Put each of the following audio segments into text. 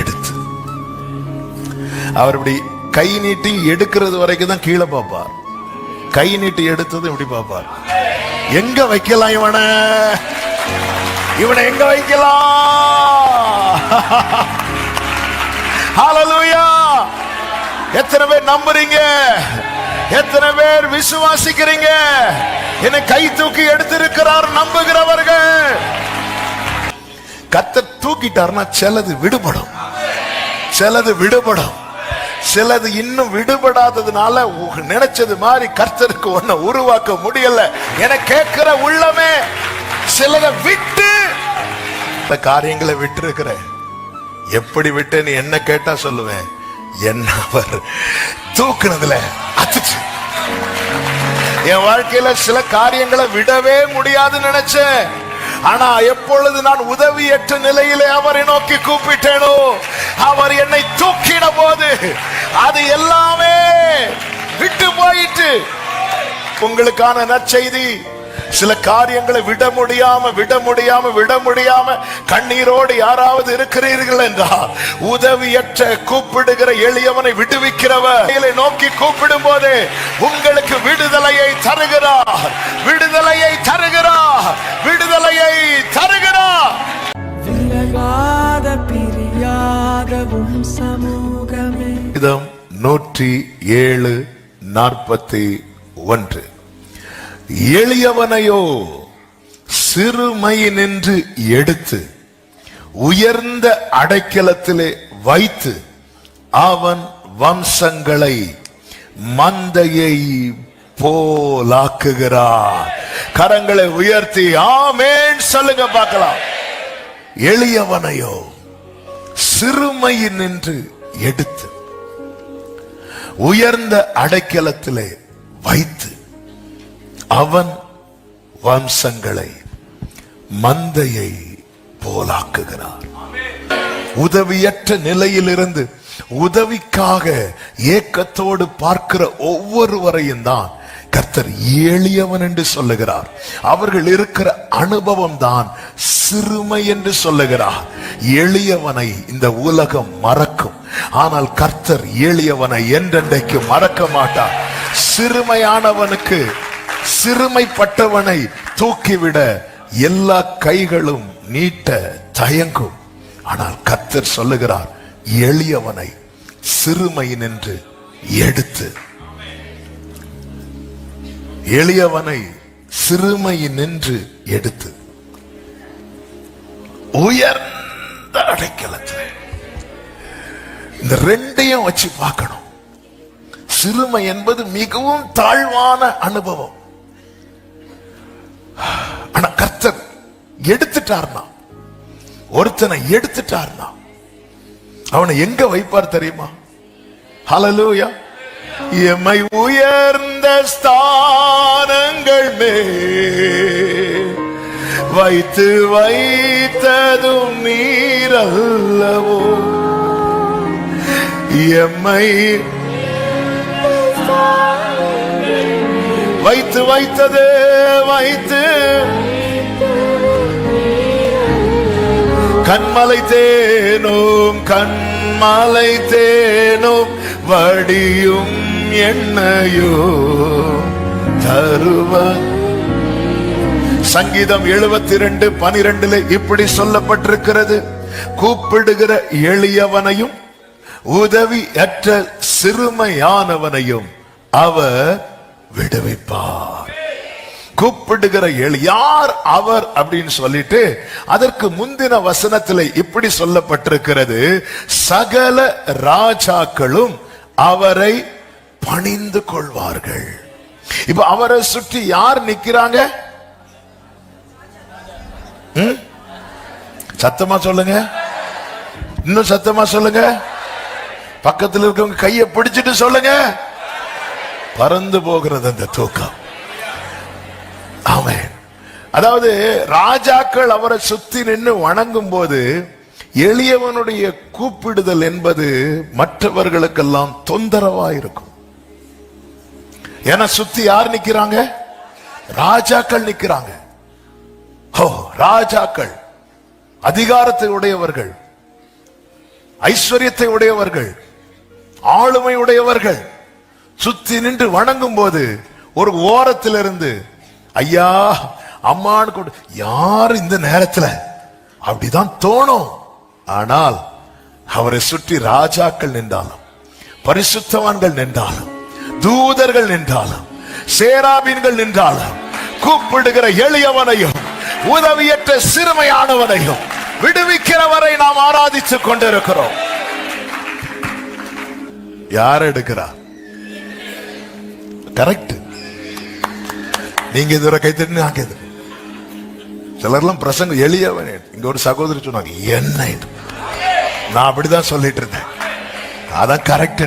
எடுத்து. அவர் இப்படி கை நீட்டி எடுக்கிறது வரைக்கும் தான் கீழே பார்ப்பார். கை நீட்டி எடுத்தது இப்படி பார்ப்பார். எங்க வைக்கலாம் இவனை எங்க வைக்கலாம்? ஹல்லேலூயா! எத்தனை பேர் நம்புறீங்க? எத்தனை பேர் விசுவாசிக்கிறீங்க? என்னை கை தூக்கி எடுத்திருக்கிறார் நம்புகிறவர்கள். கர்த்தர் தூக்கிட்டார்னா சிலது விடுபடும், சிலது விடுபடும். சிலது இன்னும் விடுபடாததுனால நினைச்சது மாதிரி கர்த்தருக்கு ஒன்ன உருவாக்க முடியல. என கேட்கிற உள்ளமே சிலதை விட்டு இந்த காரியங்களை விட்டு இருக்கிறேன். எப்படி விட்டேன்னு என்ன கேட்டா சொல்லுவேன், என்ன அவர் தூக்குனதுல அத்துச்சு. என் வாழ்க்கையில சில காரியங்களை விடவே முடியாதுன்னு நினைச்சேன். ஆனா எப்பொழுது நான் உதவியற்ற நிலையிலே அவரை நோக்கி கூப்பிட்டேனோ, அவர் என்னை தூக்கின போது அது எல்லாமே விட்டு போயிட்டு. உங்களுக்கான நற்செய்தி, சில காரியங்களை விட முடியாம கண்ணீரோடு யாராவது இருக்கிறீர்கள் என்றால், உதவியற்ற கூப்பிடுகிற எளியவனை விடுவிக்கிறவர் நோக்கி கூப்பிடும் போது உங்களுக்கு விடுதலையை தருகிறார், விடுதலையை தருகிறார், விடுதலையை தருகிறார். விலகாத பிரியாத சமூகமே. 107:41. எளியவனையோ சிறுமையினின்று எடுத்து உயர்ந்த அடைக்கலத்திலே வைத்து அவன் வம்சங்களை மந்தையை போலாக்குகிறார். கரங்களை உயர்த்தி ஆமென் சொல்லுங்க பார்க்கலாம். எளியவனையோ சிறுமையினின்று எடுத்து உயர்ந்த அடைக்கலத்திலே வைத்து அவன் வம்சங்களை மந்தையை போலாக்குகிறார். உதவியற்ற நிலையிலிருந்து உதவிக்காக ஏக்கத்தோடு பார்க்கிற ஒவ்வொருவரையும் தான் கர்த்தர் எளியவன் என்று சொல்லுகிறார். அவர்கள் இருக்கிற அனுபவம் தான் சிறுமை என்று சொல்லுகிறார். எளியவனை இந்த உலகம் மறக்கும், ஆனால் கர்த்தர் எளியவனை என்றென்றைக்கு மறக்க மாட்டார். சிறுமையானவனுக்கு, சிறுமைப்பட்டவனை தூக்கிவிட எல்லா கைகளும் நீட்ட தயங்கும். ஆனால் கர்த்தர் சொல்லுகிறார், எளியவனை சிறுமையினின்று எடுத்து, எளியவனை சிறுமையினின்று எடுத்து உயர்ந்த அடைக்கலத்தில். இந்த ரெண்டையும் வச்சு பார்க்கணும். சிறுமை என்பது மிகவும் தாழ்வான அனுபவம். ஆனா கர்த்தர் எடுத்துட்டார்னா, ஒருத்தனை எடுத்துட்டார்னா அவனை எங்க வைப்பார் தெரியுமா? ஹல்லேலூயா! எம்மை உயர்ந்த ஸ்தானங்கள் மேல் வைத்து வைத்ததும் நீரல்லவோ. எம்மை வைத்து வைத்தது வைத்து கண்மலை தேனும் கண்மலை தேனும் வடியும் எண்ணையோ தருவ. சங்கீதம் 72:12 இப்படி சொல்லப்பட்டிருக்கிறது, கூப்பிடுகிற எளியவனையும் உதவியற்ற சிறுமையானவனையும் அவர் விடுவிப்பார். கூப்பிடுகிற யார் அவர் அப்படின்னு சொல்லிட்டு அதற்கு முந்தின வசனத்தில் இப்படி சொல்லப்பட்டிருக்கிறது, சகல ராஜாக்களும் அவரை பணிந்து கொள்வார்கள். இப்ப அவரை சுற்றி யார் நிக்கிறாங்க? சத்தமா சொல்லுங்க, இன்னும் சத்தமா சொல்லுங்க. பக்கத்தில் இருக்கவங்க கையை பிடிச்சிட்டு சொல்லுங்க. பறந்து போகிறது அந்த தூக்கம். ஆமென். அதாவது ராஜாக்கள் அவரை சுத்தி நின்று வணங்கும் போது எளியவனுடைய கூப்பிடுதல் என்பது மற்றவர்களுக்கெல்லாம் தொந்தரவா இருக்கும். ஏன்னா சுத்தி யார் நிக்கிறாங்க? ராஜாக்கள் நிக்கிறாங்க. ராஜாக்கள், அதிகாரத்தை உடையவர்கள். ஐஸ்வர்யத்தை உடையவர்கள், ஆளுமை உடையவர்கள் சுத்தி நின்று வணங்கும் போது ஒரு ஓரத்திலிருந்து ஐயா அம்மான்னு கூட யார் இந்த நேரத்துல அப்படிதான் தோணும். ஆனால் அவரை சுற்றி ராஜாக்கள் நின்றாலும், பரிசுத்தவான்கள் நின்றாலும், தூதர்கள் நின்றாலும், சேராபீன்கள் நின்றாலும், கூப்பிடுகிற எளியவனையும் உதவியற்ற சிறுமையானவனையும் விடுவிக்கிறவரை நாம் ஆராதித்துக் கொண்டிருக்கிறோம். யார் எடுக்கிறார்? கரெக்ட். நீங்க இதுவரை கைத்தட்டு, நாங்க இது சிலர்லாம் பிரசங்க எளியவனே. இங்க ஒரு சகோதரி சொன்னாங்க, என்ன இது? நான் அப்படிதான் சொல்லிட்டு இருந்தேன். அதான் கரெக்ட்.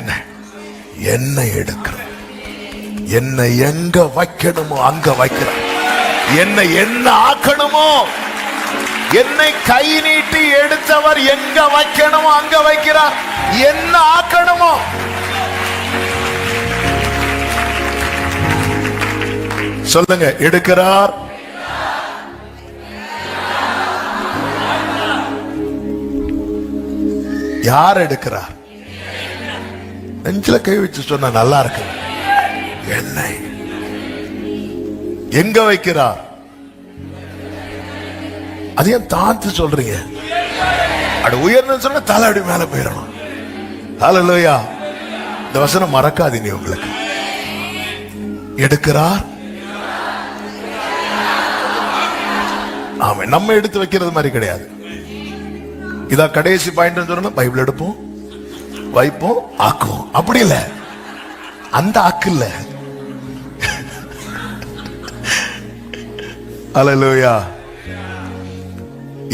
என்ன எடுக்கிறோம்? என்னை எங்க வைக்கணுமோ அங்க வைக்கிறோம். என்னை என்ன ஆக்கணுமோ, என்னை கை நீட்டி எடுத்தவர் எங்க வைக்கணுமோ அங்க வைக்கிறார். என்ன ஆக்கணுமோ சொல்லுங்க. எடுக்கிறார். யார் எடுக்கிறார்? நெஞ்சில கை வச்சு சொன்னா நல்லா இருக்கு. என்னை எங்க வைக்கிறார்? அதையும் தாழ்த்து சொல்றீங்க. அது உயர்ந்து சொன்னா தலை அப்படி மேல போயிடணும். ஹல்லேலூயா. இந்த வசனம் மறக்காதீங்க உங்களுக்கு. எடுக்கிறார். ஆமா, நம்ம எடுத்து வைக்கிறது மாதிரி கிடையாது. இதா கடைசி பாயிண்ட் சொன்னா பைபிள் எடுப்போம், வைப்போம், ஆக்குவோம். அப்படி இல்ல, அந்த ஆக்கு இல்ல. ஹல்லேலூயா.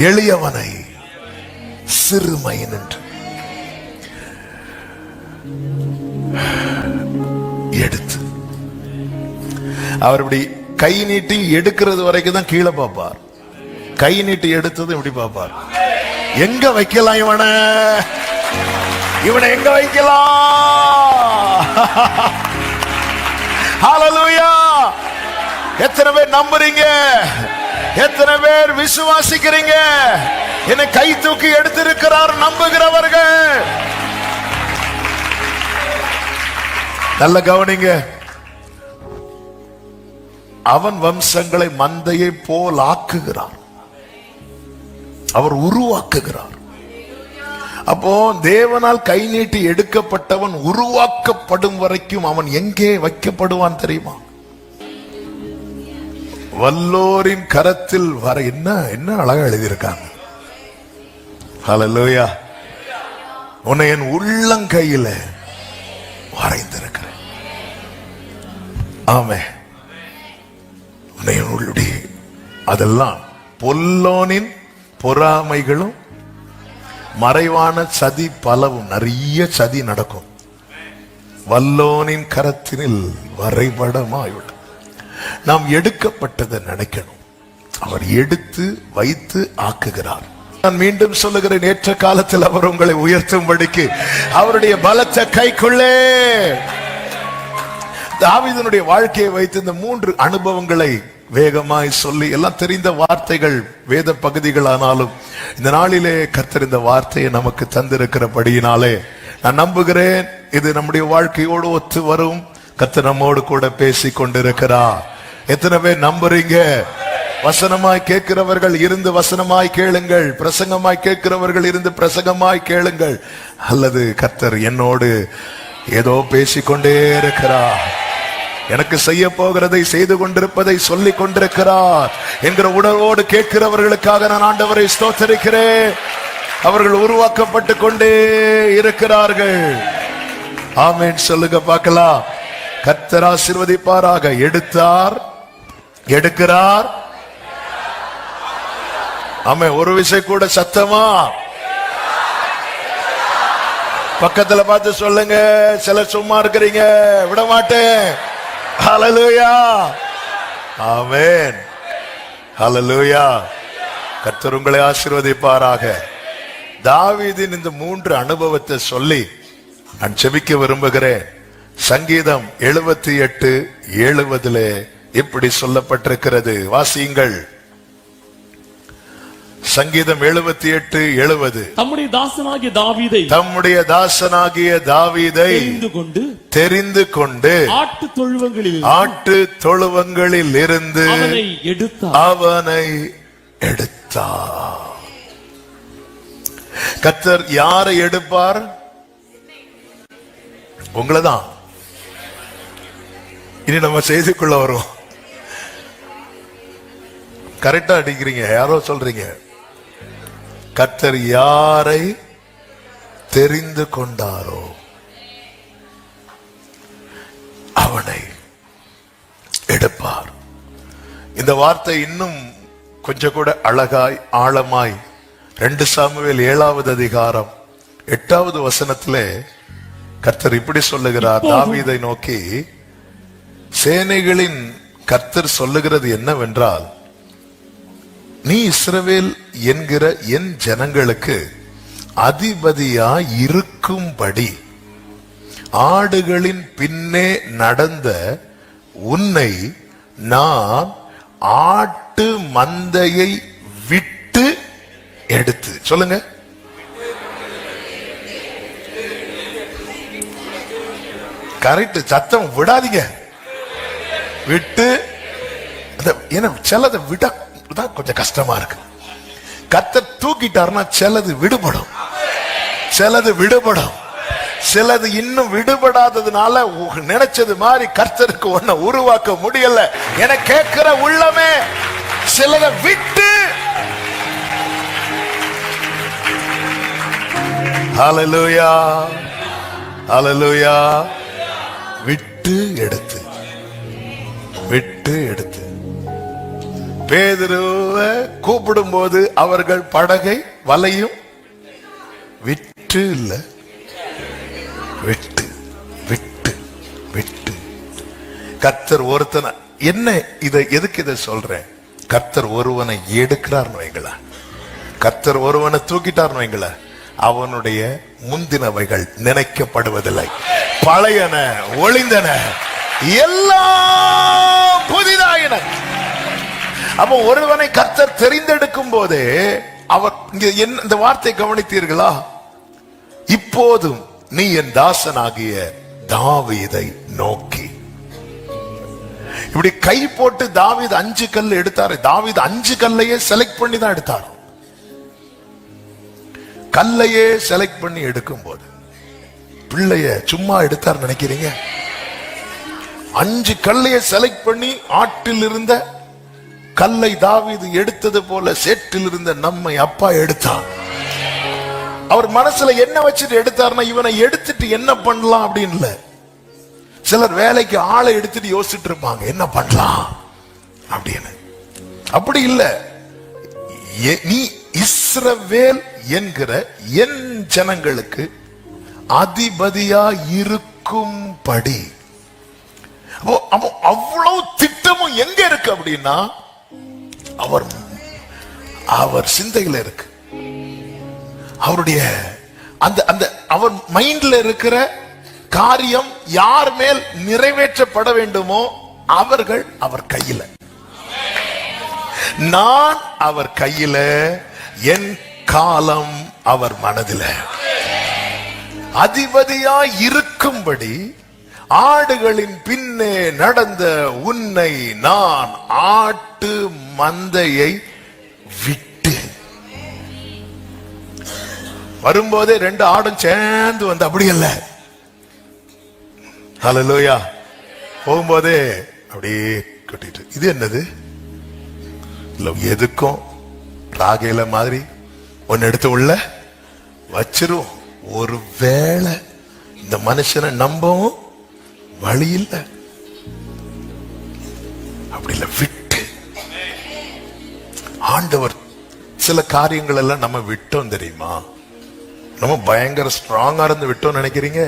எளியவனை சிறுமை என்று எடுத்து அவர் இப்படி கை நீட்டி எடுக்கிறது வரைக்கும் தான் கீழே பார்ப்பார். கை நீட்டி எடுத்தது இப்படி பார்ப்பார். எங்க வைக்கலாம் இவனை? இவனை எங்க வைக்கலாம்? ஹல்லேலூயா. எத்தனை பேர் நம்புறீங்க? எத்தனை பேர் விசுவாசிக்கிறீங்க? என்னை கை தூக்கி எடுத்திருக்கிறார் நம்புகிறவர்கள் நல்ல கவனிங்க. அவன் வம்சங்களை மந்தையை போல் ஆக்குகிறார். அவர் உருவாக்குகிறார். அப்போ தேவனால் கை நீட்டி எடுக்கப்பட்டவன் உருவாக்கப்படும் வரைக்கும் அவன் எங்கே வைக்கப்படுவான் தெரியுமா? வல்லோரின் கரத்தில் வர. என்ன அழகா எழுதியிருக்காங்க. ஹல்லேலூயா. உன்னை என் உள்ளங்கையில வரைந்திருக்கிறேன். ஆமே. உன்னை உள்ளுடைய அதெல்லாம் பொல்லோனின் பொறாமைகளும் மறைவான சதி பலவும். நிறைய சதி நடக்கும். வல்லோனின் கரத்தினில் வரைபடமாயுள்ள. நாம் எடுக்கப்பட்டதை நினைக்கணும். அவர் எடுத்து வைத்து ஆக்குகிறார். நான் மீண்டும் சொல்லுகிறேன், ஏற்ற காலத்தில் அவர் உங்களை உயர்த்தும்படிக்கு அவருடைய பலத்த கைக்குள்ளே. தாவீதுனுடைய வாழ்க்கையை வைத்து இந்த 3 அனுபவங்களை வேகமாய் சொல்லி, எல்லாம் தெரிந்த வார்த்தைகள், வேத பகுதிகளானாலும் இந்த நாளிலே கர்த்தர் இந்த வார்த்தையை நமக்கு தந்திருக்கிறபடியினாலே நான் நம்புகிறேன் இது நம்முடைய வாழ்க்கையோடு ஒத்து வரும். கர்த்தர் நம்மோடு கூட பேசி கொண்டிருக்கிறார். எத்தனை பேர் நம்புறீங்க? வசனமாய் கேட்கிறவர்கள் இருந்து வசனமாய் கேளுங்கள். பிரசங்கமாய் கேட்கிறவர்கள் இருந்து பிரசங்கமாய் கேளுங்கள். அல்லது கர்த்தர் என்னோடு ஏதோ பேசிக்கொண்டே இருக்கிறார், எனக்கு செய்ய போகிறதை செய்து கொண்டிருப்பதை சொல்லிக் கொண்டிருக்கிறார் என்கிற உணர்வோடு கேட்கிறவர்களுக்காக நான் ஆண்டவரை ஸ்தோத்திரிக்கிறேன். அவர்கள் உருவாக்கப்பட்டு கொண்டே இருக்கிறார்கள். ஆமென் சொல்லுங்க பார்க்கலாம். கர்த்தர் ஆசீர்வதிப்பாராக. எடுத்தார், எடுக்கிறார். ஆமென். ஒரு விஷயம் கூட சத்தமா பக்கத்துல பார்த்து சொல்லுங்க. சில சும்மா இருக்கிறீங்க, விட மாட்டேன். ஹல்லேலூயா. ஆமென். ஹல்லேலூயா. கர்த்தர் உங்களை ஆசீர்வதிப்பாராக. தாவீதின் இந்த 3 அனுபவத்தை சொல்லி நான் செபிக்க விரும்புகிறேன். சங்கீதம் 78:70 இப்படி சொல்லப்பட்டிருக்கிறது. வாசியுங்கள். சங்கீதம் 78:70. தம்முடைய தாசனாகிய தாவீதை தெரிந்து கொண்டு ஆட்டு தொழுவங்களில் இருந்து அவனை எடுத்தார். கர்த்தர் யாரை எடுப்பார்? உங்களதான். இனி நம்ம செய்திக்குள்ள வரும். கரெக்டா அடிக்கிறீங்க. யாரோ சொல்றீங்க, கர்த்தர் யாரை தெரிந்து கொண்டாரோ அவனை எடுப்பார். இந்த வார்த்தை இன்னும் கொஞ்சம் கூட அழகாய் ஆழமாய் 2 சாமுவேல் 7வது அதிகாரம் 8வது வசனத்திலே கர்த்தர் இப்படி சொல்லுகிறார். தாவீதை நோக்கி, சேனைகளின் கர்த்தர் சொல்லுகிறது என்னவென்றால், நீ இஸ்ரவேல் என்கிற என் ஜனங்களுக்கு அதிபதியாய் இருக்கும்படி ஆடுகளின் பின்னே நடந்த உன்னை நான் ஆட்டு மந்தையை விட்டு எடுத்து, சொல்லுங்க, கரெக்ட், சத்தம் விடாதீங்க, விட்டு. சிலதை விட கொஞ்சம் கஷ்டமா இருக்கு. கர்த்தர் தூக்கிட்டார்னா சிலது விடுபடும், சிலது இன்னும் விடுபடாததுனால நினைச்சது மாதிரி கர்த்தருக்கு ஒன்ன உருவாக்க முடியல. என கேட்கிற உள்ளமே சிலதை விட்டு, ஹல்லேலூயா ஹல்லேலூயா, விட்டு எடுத்து பேதுருவை கூப்பிடும் போது அவர்கள் படகை வலையும் விட்டு இல்ல, விட்டு விட்டு விட்டு. கர்த்தர் ஒருத்தனை, என்ன இதை எதுக்கு இதை சொல்றேன்? கர்த்தர் ஒருவனை எடுக்கிறார்னு வைங்கள, கர்த்தர் ஒருவனை தூக்கிட்டார்னு வைங்கள, அவனுடைய முந்தினவைகள் நினைக்கப்படுவதில்லை. பழையன ஒளிந்தன, எல்லாம் புதிதாயின. அப்போ ஒருவனை கர்த்தர் தெரிந்தெடுக்கும் போதே அவர் இந்த வார்த்தை கவனித்தீர்களா? இப்போதும் நீ என் தாசனாகிய தாவீதை நோக்கி. இப்படி கை போட்டு தாவீது 5 கல் எடுத்தாரு. தாவீது 5 கல்லையே செலக்ட் பண்ணி தான் எடுத்தார். கல்லையே செலக்ட் பண்ணி எடுக்கும் போது பிள்ளைய சும்மா எடுத்தார் நினைக்கிறீங்க? 5 கல்லையே செலக்ட் பண்ணி ஆட்டில் இருந்த கல்லை தாவீது எடுத்தது போல சேற்றில் இருந்த நம்மை அப்பா எடுத்தார். அவர் மனசுல என்ன வச்சுட்டு எடுத்தார்னா, இவனை எடுத்துட்டு என்ன பண்ணலாம் அப்படின்னு. சிலர் வேலைக்கு ஆளை எடுத்துட்டு யோசிச்சுட்டு இருப்பாங்க, என்ன பண்ணலாம் அப்படின்னு. அப்படி இல்ல, நீ இஸ்ரவேல் என்கிற என் ஜனங்களுக்கு அதிபதியா இருக்கும்படி. அவ்வளவு திட்டமும் எங்க இருக்கு அப்படின்னா, அவர் சிந்தையில இருக்கு. அவருடைய அந்த அவர் மைண்ட்ல இருக்கிற காரியம் யார் மேல் நிறைவேற்றப்பட வேண்டுமோ அவர்கள் அவர் கையில. நான் அவர் கையில, என் காலம் அவர் மனதில. அதிபதியாய் இருக்கும்படி ஆடுகளின் பின்னே நடந்த உன்னை நான் ஆட்டு மந்தையை விட்டு. வரும்போதே 2 ஆடும் சேர்ந்து வந்து, அப்படி இல்ல, ஹல்லேலூயா, போகும்போதே அப்படியே கட்டிட்டு. இது என்னது? இல்ல, எதுக்கும் ராகேல மாதிரி ஒன்னு எடுத்து உள்ள வச்சிரும். ஒருவேளை இந்த மனுஷனை நம்பவும் வழி இல்ல, அப்படி இல்ல, விட்டு. ஆண்டவர் சில காரியங்கள் எல்லாம் நம்ம விட்டோம் தெரியுமா? நம்ம பயங்கர ஸ்ட்ராங்கா இருந்து விட்டோம் நினைக்கிறீங்க?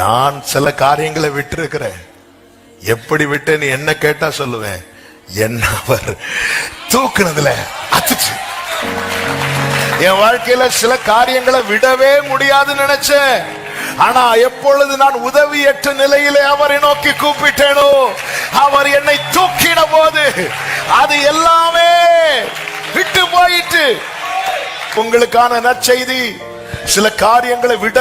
நான் சில காரியங்களை விட்டு இருக்கிறேன். எப்படி விட்டேன்னு என்ன கேட்டா சொல்லுவேன், என்ன அவர் தூக்குனதுல அத்துச்சு. என் வாழ்க்கையில சில காரியங்களை விடவே முடியாதுன்னு நினைச்சேன். ஆனா எப்பொழுது நான் உதவியற்ற நிலையிலே அவரை நோக்கி கூப்பிட்டேனோ, அவர் என்னை தூக்கின போது அது எல்லாமே விட்டு போயிட்டு உங்களுக்கான நற்செய்தி, சில காரியங்களை விட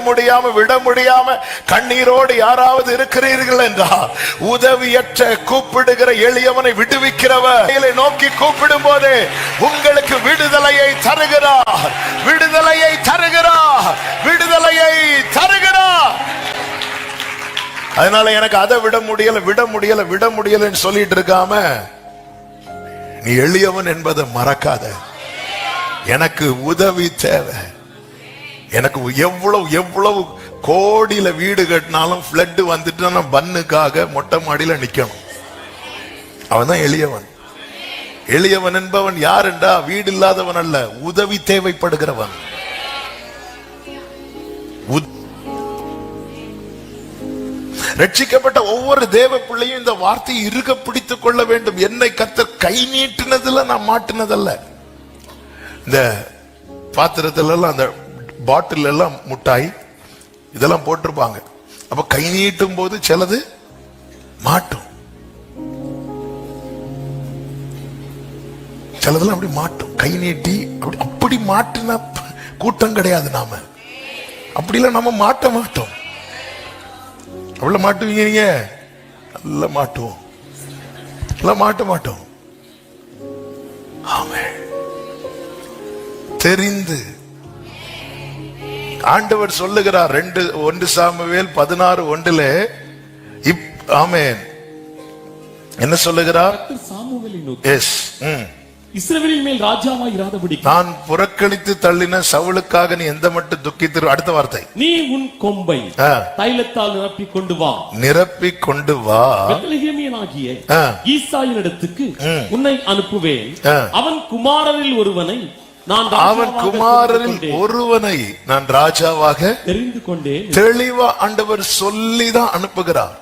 முடியாம கண்ணீரோடு யாராவது இருக்கிறீர்கள் என்றால், உதவியற்ற கூப்பிடுகிற எளியவனை விடுவிக்கிறவர் நோக்கி கூப்பிடும் போதே உங்களுக்கு விடுதலையை தருகிறார். அதனால எனக்கு அதை விட முடியலன்னு சொல்லிட்டு இருக்காம, நீ எளியவன் என்பதை மறக்காத. எனக்கு உதவி தேவை. எனக்கு எவ்வளவு கோடியில வீடு கட்டினாலும் பிளட் வந்துட்டு நான் பன்னுக்காக மொட்டை மாடியில நிக்கணும். அவன் தான் எளியவன். எளியவன் என்பவன் யார் என்றா, வீடு இல்லாதவன் அல்ல, உதவி தேவைப்படுகிறவன். ரட்சிக்கப்பட்ட ஒவ்வொரு தேவ பிள்ளையும் இந்த வார்த்தையை இருக பிடித்துக் கொள்ள வேண்டும். என்னை கர்த்தர் கை நீட்டினதுல நான் மாட்டினதல்ல. இந்த பாத்திரத்துல எல்லாம், அந்த பாட்டில் எல்லாம் முட்டாய் இதெல்லாம் போட்டிருப்பாங்க. அப்ப கை நீட்டும் போது சிலது மாட்டும், சிலதெல்லாம் அப்படி மாட்டும். கை நீட்டி அப்படி மாட்டின கூட்டம் கிடையாது. நாம அப்படிலாம் நம்ம மாட்ட மாட்டோம். அவ்வளவு மாட்டுவீங்க நீங்க? நல்லா மாட்டுவோம், நல்லா மாட்ட மாட்டோம். ஆமென். தெரிந்து ஆண்டவர் சொல்லுகிறார் 1 சாமுவேல் 16:1 ஆமென். என்ன சொல்லுகிறார்? சாமுவேலை நோக்கி, எஸ், இஸ்ரவேலின் மேல் ராஜாவாய் இராதபடி நான் புறக்கணித்து தள்ளின சவுலுக்காக நீ எந்த மட்டும் துக்கித்திரு. அடுத்த வார்த்தை, நீ உன் கொம்பை தைலத்தால் நிரப்பிக் கொண்டு வா பெத்லெகேமியனாகிய ஈசாயினிடத்துக்கு உன்னை அனுப்புவேன். அவன் குமாரரில் ஒருவனை நான் ராஜாவாக தெரிந்து கொண்டேன். தெளிவா ஆண்டவர் சொல்லிதான் அனுப்புகிறார்.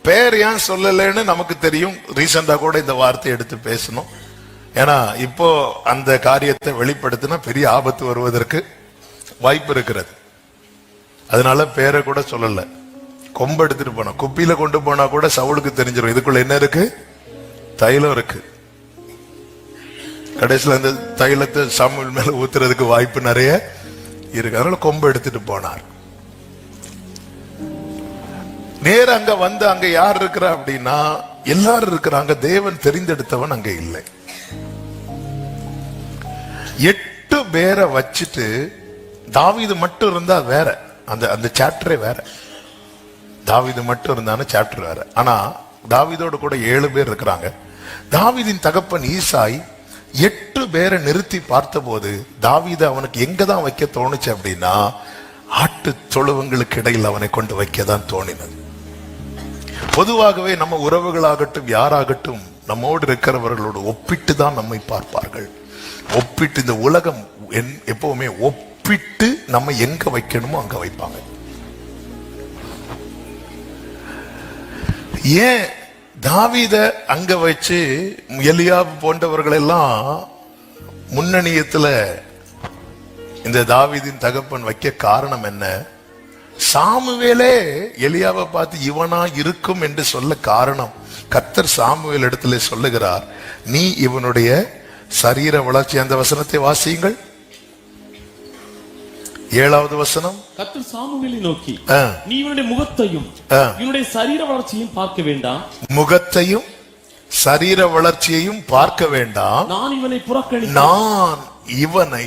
பேர் ஏன் சொல்லலன்னு நமக்கு தெரியும். ரீசெண்டா கூட இந்த வார்த்தை எடுத்து பேசணும். ஏன்னா இப்போ அந்த காரியத்தை வெளிப்படுத்தினா பெரிய ஆபத்து வருவதற்கு வாய்ப்பு இருக்கிறது. அதனால பேரை கூட சொல்லல. கொம்பு எடுத்துட்டு போனா, குப்பியில கொண்டு போனா கூட சவுலுக்கு தெரிஞ்சிடும் இதுக்குள்ள என்ன இருக்கு, தைலம் இருக்கு. கடைசியில் அந்த தைலத்தை சாமுவேல் மேல ஊத்துறதுக்கு வாய்ப்பு நிறைய இருக்கு. அதனால கொம்பு எடுத்துட்டு போனார். நேர அங்க வந்து அங்க யார் இருக்கிறா அப்படின்னா, எல்லாரும் இருக்கிறாங்க. தேவன் தெரிந்தெடுத்தவன் அங்க இல்லை. 8 பேரை வச்சுட்டு தாவீது மட்டும் இருந்தா வேற, அந்த சாப்டரே வேற. தாவீது மட்டும் இருந்தான சாப்டர் வேற. ஆனா தாவீதோட கூட 7 பேர் இருக்கிறாங்க. தாவீதின் தகப்பன் ஈசாய் 8 பேரை நிறுத்தி பார்த்த போது தாவீது அவனுக்கு எங்கதான் வைக்க தோணுச்சு அப்படின்னா, ஆட்டு தொழுவங்களுக்கு இடையில் அவனை கொண்டு வைக்கதான் தோணினது. பொதுவாகவே நம்ம உறவுகளாகட்டும் யாராகட்டும் நம்மோடு இருக்கிறவர்களோடு ஒப்பிட்டு தான் நம்மை பார்ப்பார்கள். ஒப்பிட்டு, இந்த உலகம் எப்பவுமே ஒப்பிட்டு நம்ம எங்க வைக்கணுமோ அங்க வைப்பாங்க. ஏன் தாவீத அங்க வச்சு எலியாப் போன்றவர்கள் எல்லாம் முன்னணியத்துல இந்த தாவீதின் தகப்பன் வைக்க காரணம் என்ன? சாமுவேலே எலியாவை பார்த்து இவனா இருக்கும் என்று சொல்ல காரணம், கர்த்தர் சாமுவேல் இடத்துல சொல்லுகிறார், நீ இவனுடைய சரீர வளர்ச்சி. அந்த வசனத்தை வாசியுங்கள். 7வது வசனம். கர்த்தர் சாமுவேலை நோக்கி, நீ இவனுடைய முகத்தையும் இவனுடைய சரீர வளர்ச்சியையும் பார்க்க வேண்டாம். முகத்தையும் சரீர வளர்ச்சியையும் பார்க்க வேண்டாம். நான் இவனை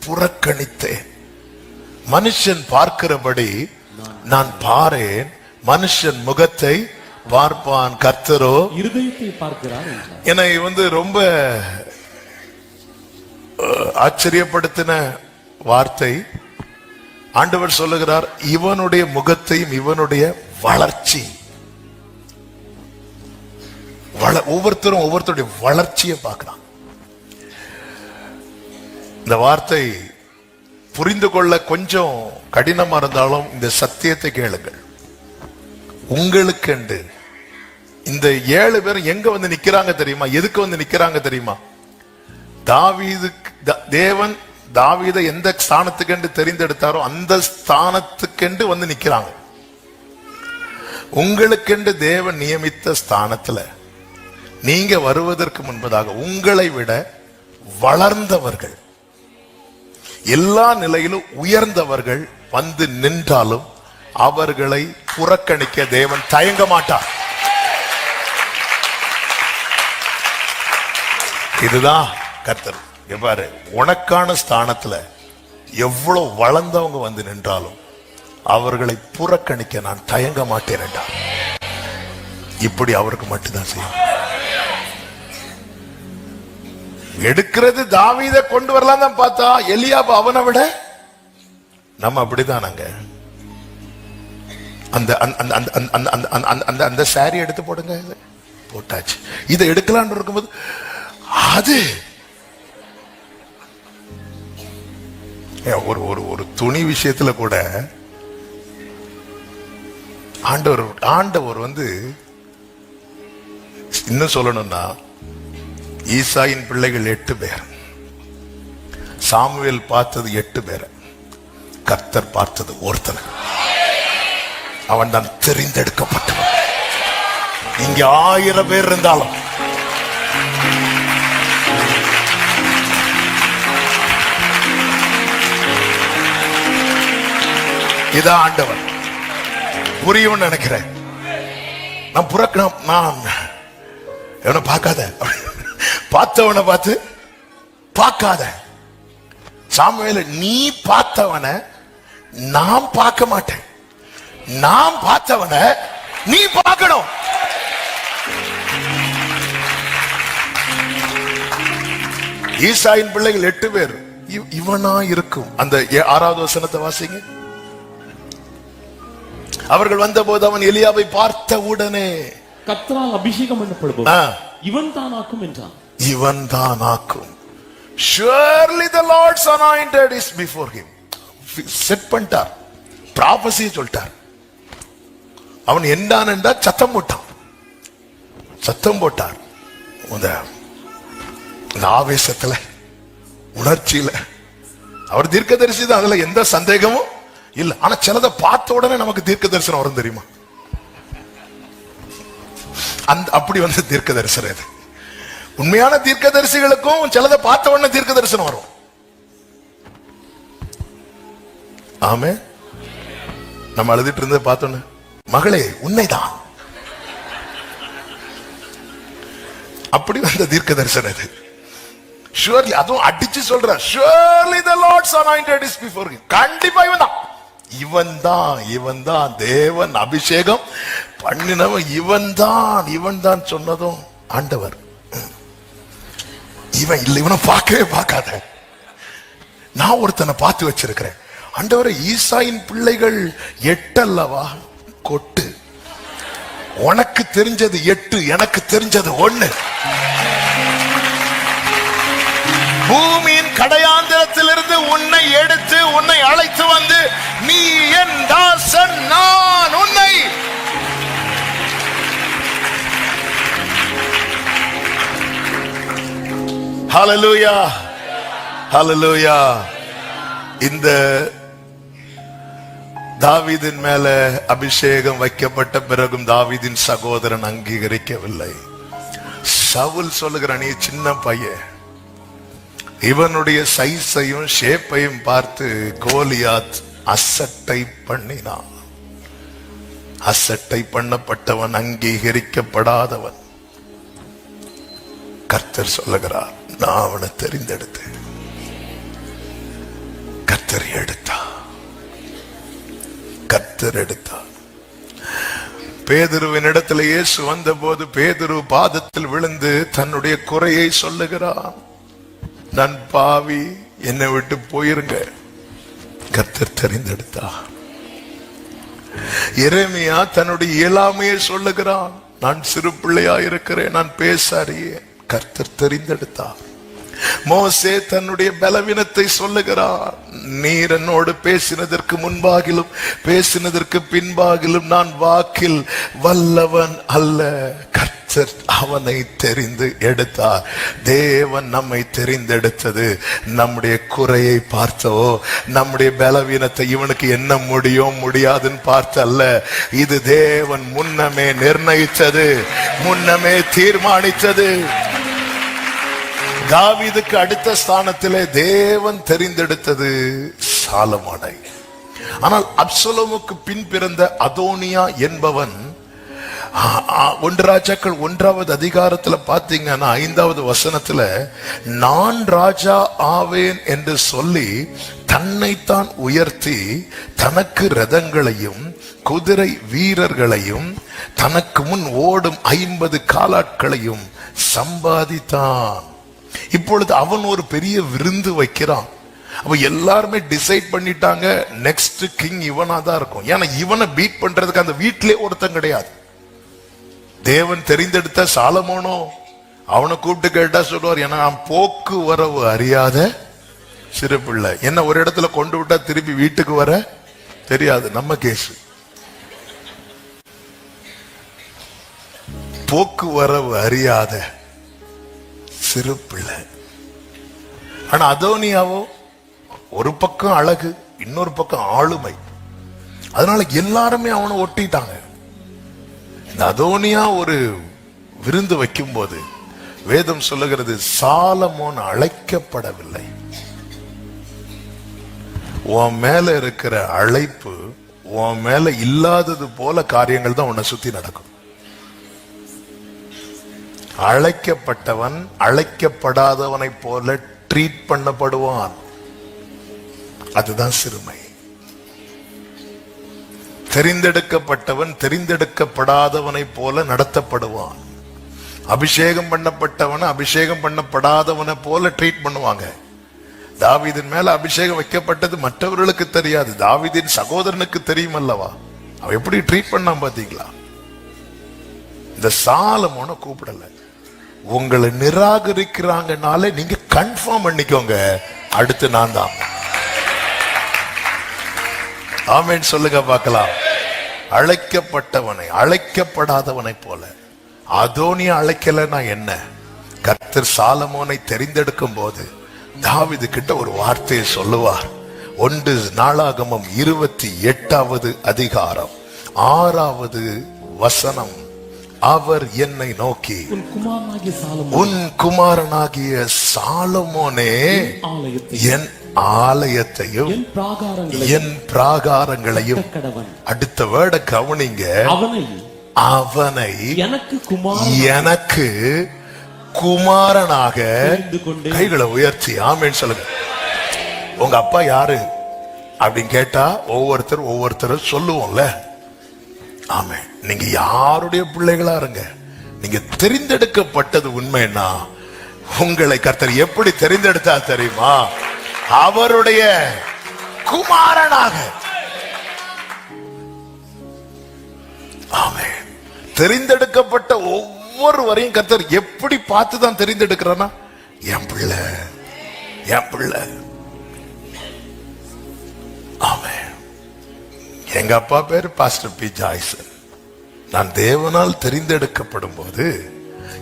புறக்கணித்தேன். மனுஷன் பார்க்கிறபடி நான் பாரேன், மனுஷன் முகத்தை பார்ப்பான், கர்த்தரோ இருதயத்தை பார்க்கிறார். என்னை ரொம்ப ஆச்சரியப்படுத்தின வார்த்தை. ஆண்டவர் சொல்லுகிறார், இவனுடைய முகத்தையும் இவனுடைய வளர்ச்சி. ஒவ்வொருத்தரும் ஒவ்வொருத்தருடைய வளர்ச்சியை பார்க்கிறான். இந்த வார்த்தை புரிந்து கொள்ள கொஞ்சம் கடினமா இருந்தாலும் இந்த சத்தியத்தை கேளுங்கள். உங்களுக்கு இந்த 7 பேர் எங்க வந்து நிக்கிறாங்க தெரியுமா? எதுக்கு வந்து நிக்கிறாங்க தெரியுமா? தேவன் தாவீதை எந்த ஸ்தானத்துக்கு தெரிந்தெடுத்தாரோ அந்த ஸ்தானத்துக்கு வந்து நிக்கிறாங்க. உங்களுக்கு தேவன் நியமித்த ஸ்தானத்துல நீங்க வருவதற்கு முன்பதாக உங்களை விட வளர்ந்தவர்கள், எல்லா நிலையிலும் உயர்ந்தவர்கள் வந்து நின்றாலும் அவர்களை புறக்கணிக்க தேவன் தயங்க மாட்டார். இதுதான் கர்த்தர். பாரு, உனக்கான ஸ்தானத்துல எவ்வளவு வளர்ந்தவங்க வந்து நின்றாலும் அவர்களை புறக்கணிக்க நான் தயங்க மாட்டேன் என்றார். இப்படி அவருக்கு மட்டும்தான் செய்யும். எடுக்கிறது தாவீதை கொண்டு வரலாம் தான் பார்த்தா, எலியாபு அவனை விட நம்ம அப்படிதானாங்க. அந்த அந்த சாரி எடுத்து போடுங்க, போட்டாச்சு. இதை எடுக்கலான்னு இருக்கும்போது அது ஒரு துணி விஷயத்துல கூட ஆண்டவர் வந்து இன்னும் சொல்லணும்னா, ஈசாயின் பிள்ளைகள் 8 பேர், சாமுவேல் பார்த்தது 8 பேர், கர்த்தர் பார்த்தது ஒருத்தன். அவன் தான் தெரிந்தெடுக்கப்பட்டவன். இங்க 1000 பேர் இருந்தாலும் இதான் ஆண்டவர். புரியும் நினைக்கிறேன். நான் எவனை பார்க்காத, பார்த்தவனை பார்த்து பார்க்காத. சாமுவேல், நீ பார்த்தவனை நான் பார்க்க மாட்டேன், நான் பார்த்தவனை நீ பார்க்கணும். ஈசாயின் பிள்ளைகள் 8 பேர் இவனா இருக்கும். அந்த 6வது வசனத்தை வாசிங்க. அவர்கள் வந்தபோது அவன் எலியாவை பார்த்த உடனே, கர்த்தரால் அபிஷேகம் பண்ணப்படுபவர் இவன் தான் ஆக்கும் என்றான். இவன் தான் ஆக்கும். Surely the Lord's anointed is before him. Set பண்ணிட்டார், ப்ராபசி சொல்லிட்டார். அவன் என்னன்னு சத்தம் போட்டான், சத்தம் போட்டார். ஆவேசத்துல, உணர்ச்சியில. அவர் தீர்க்கதரிசி தான், அதுல எந்த சந்தேகமும் இல்ல. ஆனா சிலதை பார்த்த உடனே நமக்கு தீர்க்க தரிசனம் வரும் தெரியுமா? அப்படி வந்து தீர்க்க தரிசனம் இது. உண்மையான தீர்க்க தரிசிகளுக்கும் சிலதை பார்த்த உடனே தீர்க்க தரிசனம் வரும். ஆமே. நம்ம அழுதுட்டு இருந்ததை பார்த்தோன்னு, மகளே உண்மைதான், அப்படி வந்த தீர்க்க தரிசனம் இது. Surely, அதுவும் அடிச்சு சொல்ற, surely the Lord's anointed is before him. கண்டிப்பா இவன் தான் தேவன் அபிஷேகம் பண்ணினவன், இவன் தான் சொன்னதும் ஆண்டவர். இவன் இல்ல, இவனை பார்க்கவே பார்க்காத. நான் ஒருத்தனை பார்த்து வச்சிருக்கிறேன். ஆண்டவரை, ஈசாயின் பிள்ளைகள் 8 அல்லவா? கொட்டு. உனக்கு தெரிஞ்சது 8, எனக்கு தெரிஞ்சது 1. பூமியின் கடையாந்திரத்திலிருந்து உன்னை எடுத்து உன்னை அழைத்து வந்து, நீ என் தாசன், நான் உன்னை. ஹல்லேலூயா, ஹல்லேலூயா. இந்த தாவீதின் மேல அபிஷேகம் வைக்கப்பட்ட பிறகும் தாவீதின் சகோதரன் அங்கீகரிக்கவில்லை. சவுல் சொல்லுகிறான், நீ சின்ன பையன். இவனுடைய சைஸையும் ஷேப்பையும் பார்த்து கோலியாத் அசட்டை பண்ணினான். அசட்டை பண்ணப்பட்டவன், அங்கீகரிக்கப்படாதவன். கர்த்தர் சொல்லுகிறார், நான் அவனை தெரிந்தெடுத்தேன். கர்த்தர் எடுத்தார், கர்த்தர் எடுத்தார். பேதுருவின் இடத்துல இயேசு வந்த போது பேதுரு பாதத்தில் விழுந்து தன்னுடைய குறையை சொல்லுகிறான். நான் பாவி, என்னை விட்டு போயிருங்க. கர்த்தர் தெரிந்தெடுத்தார். எரேமியா தன்னுடைய இயலாமையை சொல்லுகிறான். நான் சிறு பிள்ளையா இருக்கிறேன், நான் பேச அறியேன். கர்த்தர் தெரிந்தெடுத்தார். மோசே தன்னுடைய பலவீனத்தை சொல்லுகிறார். நீர் என்னோடு பேசினதற்கு முன்பாகிலும் பேசினதற்கு பின்பாகிலும் நான் வாக்கில் வல்லவன் அல்ல. கர்த்தர் அவனை தெரிந்து எடுத்தார். தேவன் நம்மை தெரிந்தெடுத்தது நம்முடைய குறையை பார்த்தோ, நம்முடைய பலவீனத்தை இவனுக்கு என்ன முடியும் முடியாதுன்னு பார்த்து அல்ல. இது தேவன் முன்னமே நிர்ணயித்தது, முன்னமே தீர்மானித்தது. தாவீதுக்கு அடுத்த ஸ்தானத்திலே தேவன் தெரிந்தெடுத்தது சாலமோனை. ஆனால் அப்சலோமுக்கு பின் பிறந்த அதோனியா என்பவன் 1 ராஜாக்கள் 1வது அதிகாரத்துல பாத்தீங்கன்னா 5வது வசனத்துல நான் ராஜா ஆவேன் என்று சொல்லி தன்னைத்தான் உயர்த்தி தனக்கு ரதங்களையும் குதிரை வீரர்களையும் தனக்கு முன் ஓடும் 50 காலாட்களையும் சம்பாதித்தான். இப்பொழுது அவன் ஒரு பெரிய விருந்து வைக்கிறான். அப்ப எல்லாருமே டிசைட் பண்ணிட்டாங்க நெக்ஸ்ட் கிங் இவனா தான் இருக்கும். ஏன்னா இவனை பீட் பண்றதுக்கு அந்த வீட்டிலே ஒருத்தன் கிடையாது. தேவன் தெரிந்தெடுத்த சாலமோனோ அவனை கூப்பிட்டு கேட்டா சொல்லுவார், ஏன்னா போக்கு வரவு அறியாத சிறு பிள்ளை. என்ன ஒரு இடத்துல கொண்டு விட்டா திருப்பி வீட்டுக்கு வர தெரியாது. நம்ம கேஸ் போக்கு வரவு அறியாத சிறு பிள்ளை. ஆனா அதோனியாவோ ஒரு பக்கம் அழகு, இன்னொரு பக்கம் ஆளுமை. அதனால எல்லாருமே அவனை ஒட்டிட்டாங்க. இந்த அதோனியா ஒரு விருந்து வைக்கும் போது வேதம் சொல்லுகிறது சாலமோன் அழைக்கப்படவில்லை. உன் மேல இருக்கிற அழைப்பு உன் மேல இல்லாதது போல காரியங்கள் தான் உன்னை சுத்தி நடக்கும். அழைக்கப்பட்டவன் அழைக்கப்படாதவனை போல ட்ரீட் பண்ணப்படுவான். அதுதான் சிறுமை. தெரிந்தெடுக்கப்பட்டவன் தெரிந்தெடுக்கப்படாதவனை போல நடத்தப்படுவான். அபிஷேகம் பண்ணப்பட்டவன அபிஷேகம் பண்ணப்படாதவனை போல ட்ரீட் பண்ணுவாங்க. தாவீதின் மேல அபிஷேகம் வைக்கப்பட்டது மற்றவர்களுக்கு தெரியாது, தாவீதின் சகோதரனுக்கு தெரியும் அல்லவா. அவன் எப்படி ட்ரீட் பண்ணான் பாத்தீங்களா? இந்த சாலமோனை கூப்பிடல. உங்களை நிராகரிக்கிறாங்கனாலே நீங்க கன்ஃபார்ம் பண்ணிக்கோங்க, அடுத்து நான் தான். ஆமென் சொல்லுங்க பார்க்கலாம். அழைக்கப்பட்டவனை அழைக்கப்படாதவனை போல. அதோனியா அழைக்கலன்னா என்ன? கர்த்தர் சாலமோனை தெரிந்தெடுக்கும் போது தாவீது கிட்ட ஒரு வார்த்தையை சொல்லுவார். 1 நாளாகமம் 28வது அதிகாரம் 6வது வசனம். அவர் என்னை நோக்கி உன் குமாரனாகிய சாலமோனே என் ஆலயத்தையும் என் பிராகாரங்களையும், அடுத்த வேர்ட கவனிங்க, அவனை எனக்கு குமாரனாக, கைகளை உயர்த்தி ஆமென் சொல்லுங்க. உங்க அப்பா யாரு அப்படின்னு கேட்டா ஒவ்வொருத்தரும் சொல்லுவோம்ல. ஆமென். நீங்க யாருடைய பிள்ளைகளா இருங்க, நீங்க தெரிந்தெடுக்கப்பட்டது உண்மைன்னா உங்களை கர்த்தர் எப்படி தெரிந்தெடுத்தா தெரியுமா? அவருடைய குமாரனாக. ஆமென். தெரிந்தெடுக்கப்பட்ட ஒவ்வொருவரையும் கர்த்தர் எப்படி பார்த்துதான் தெரிந்தெடுக்கிறானா? என் பிள்ளை, என் பிள்ளை. ஆமென். எங்க அப்பா பேரு பாஸ்டர் பி ஜாய்சன். நான் தேவனால் தெரிந்தெடுக்கப்படும் போது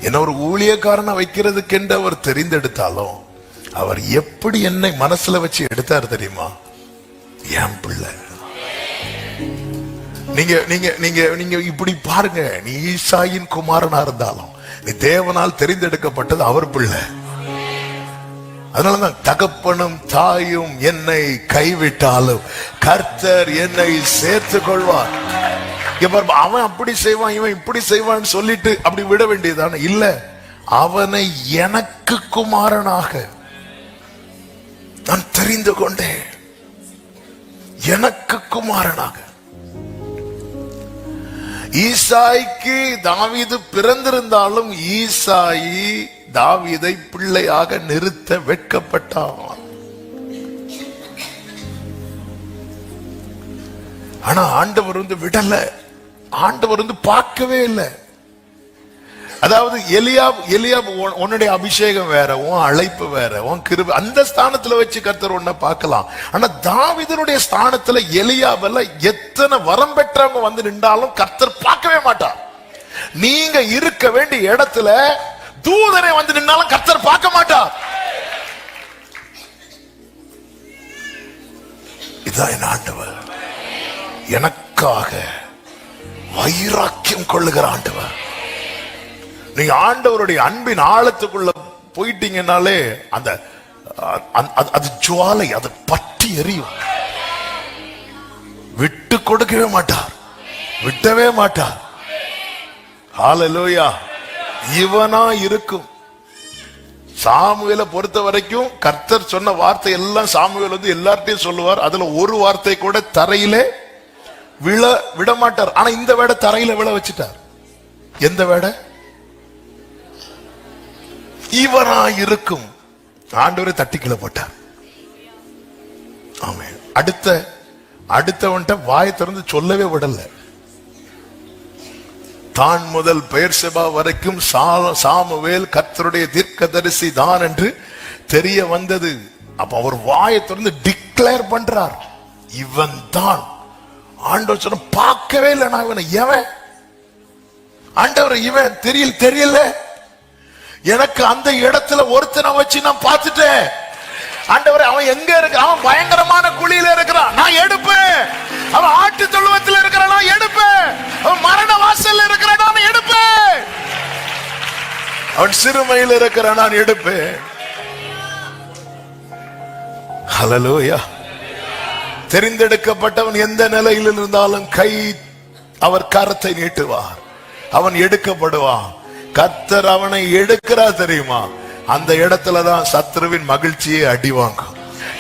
என்ன ஒரு ஊழியக்காரனை வைக்கிறதுக்கென்று அவர் தெரிந்தெடுத்தாலும் அவர் எப்படி என்னை மனசுல வச்சு எடுத்தார் தெரியுமா? என் பிள்ளை. நீங்க நீங்க நீங்க நீங்க இப்படி பாருங்க, நீ ஈசாயின் குமாரனா இருந்தாலும் நீ தேவனால் தெரிந்தெடுக்கப்பட்டது அவர் பிள்ளை. அதனாலதான் தகப்பனும் தாயும் என்னை கைவிட்டாலும் கர்த்தர் என்னை சேர்த்துக் கொள்வார். அவன் அப்படி செய்வான், இவன் இப்படி செய்வான்னு சொல்லிட்டு அப்படி விட வேண்டியதான இல்ல. அவனை எனக்கு குமாரனாக நான் தெரிந்து கொண்டேன். எனக்கு குமாரனாக. ஈசாய்க்கு தாவீது பிறந்திருந்தாலும் ஈசாயி தாவீதை பிள்ளையாக நிறுத்த வெட்கப்பட்டான். ஆனா ஆண்டவர் விடல. ஆண்டவர் பார்க்கவே இல்லை. அதாவது எலியாப் உன்னுடைய அபிஷேகம் வேற, உன் அழைப்பு வேற, உன் கிருபை, அந்த ஸ்தானத்துல வச்சு கர்த்தர் உன்னை பார்க்கலாம். ஆனா தாவீதுடைய ஸ்தானத்துல எலியாபெல்ல எத்தனை வரம் பெற்றவங்க வந்து நின்றாலும் கர்த்தர் பார்க்கவே மாட்டார். நீங்க இருக்க வேண்டிய இடத்துல தூதனை வந்து நின்னாலும் கர்த்தர் பார்க்க மாட்டார். இதான் என் ஆண்டவர். எனக்காக வைராக்கியம் கொள்ளுகிற ஆண்டவர். நீங்க ஆண்டவருடைய அன்பின் ஆழத்துக்குள்ள போயிட்டீங்கன்னாலே அந்த அது ஜுவாலை, அது பற்றி எரியும். விட்டு கொடுக்கவே மாட்டார், விட்டவே மாட்டார். ஹல்லேலூயா. இவனா இருக்கும். சாமுவேலை பொறுத்த வரைக்கும் கர்த்தர் சொன்ன வார்த்தை எல்லாம் சாமுவேல் வந்து எல்லார்ட்டையும் சொல்லுவார். அதுல ஒரு வார்த்தை கூட தரையிலே விட மாட்டார். ஆனா இந்த வேடை தரையில விழ வச்சுட்டார். எந்த வேடை? இவனா இருக்கும். ஆண்டவரை தட்டிக்கல போட்டார். ஆமென். அடுத்தவன்ட்ட வாயை திறந்து சொல்லவே விடல. தான் முதல் பெயர்செபா வரைக்கும் சாமுவேல் கர்த்தருடைய தீர்க்கதரிசி தான் என்று தெரிய வந்தது. அப்ப அவர் வாயை திறந்து டிக்ளேர் பண்றார், இவன் தான். ஆண்டவர் சொன்ன பார்க்கவே இல்லை, நான் இவனை எவன் ஆண்டவர் இவன் தெரியல எனக்கு. அந்த இடத்துல ஒருத்தனை வச்சு நான் பார்த்துட்டேன். ஆண்டவரே, அவன் எங்க இருக்கு? அவன் பயங்கரமான குழியில இருக்கிறான், நான் எடுப்பேன். அவன் ஆட்டு தொழுவத்தில் இருக்கிறான், நான் எடுப்பேன். அவன் மரண வாசல்ல இருக்கிறான், நான் எடுப்பேன். அவன் சிறுமையில் இருக்கிறான், நான் எடுப்பேன். ஹல்லேலூயா. தெரிந்தெடுக்கப்பட்டவன் எந்த நிலையில் இருந்தாலும் அவர் கரத்தை நீட்டுவார், அவன் எடுக்கப்படுவான். கர்த்தர் அவனை எடுக்கிறார் தெரியுமா? அந்த இடத்துலதான் சத்ருவின் மகிழ்ச்சியை அடிவாங்கும்.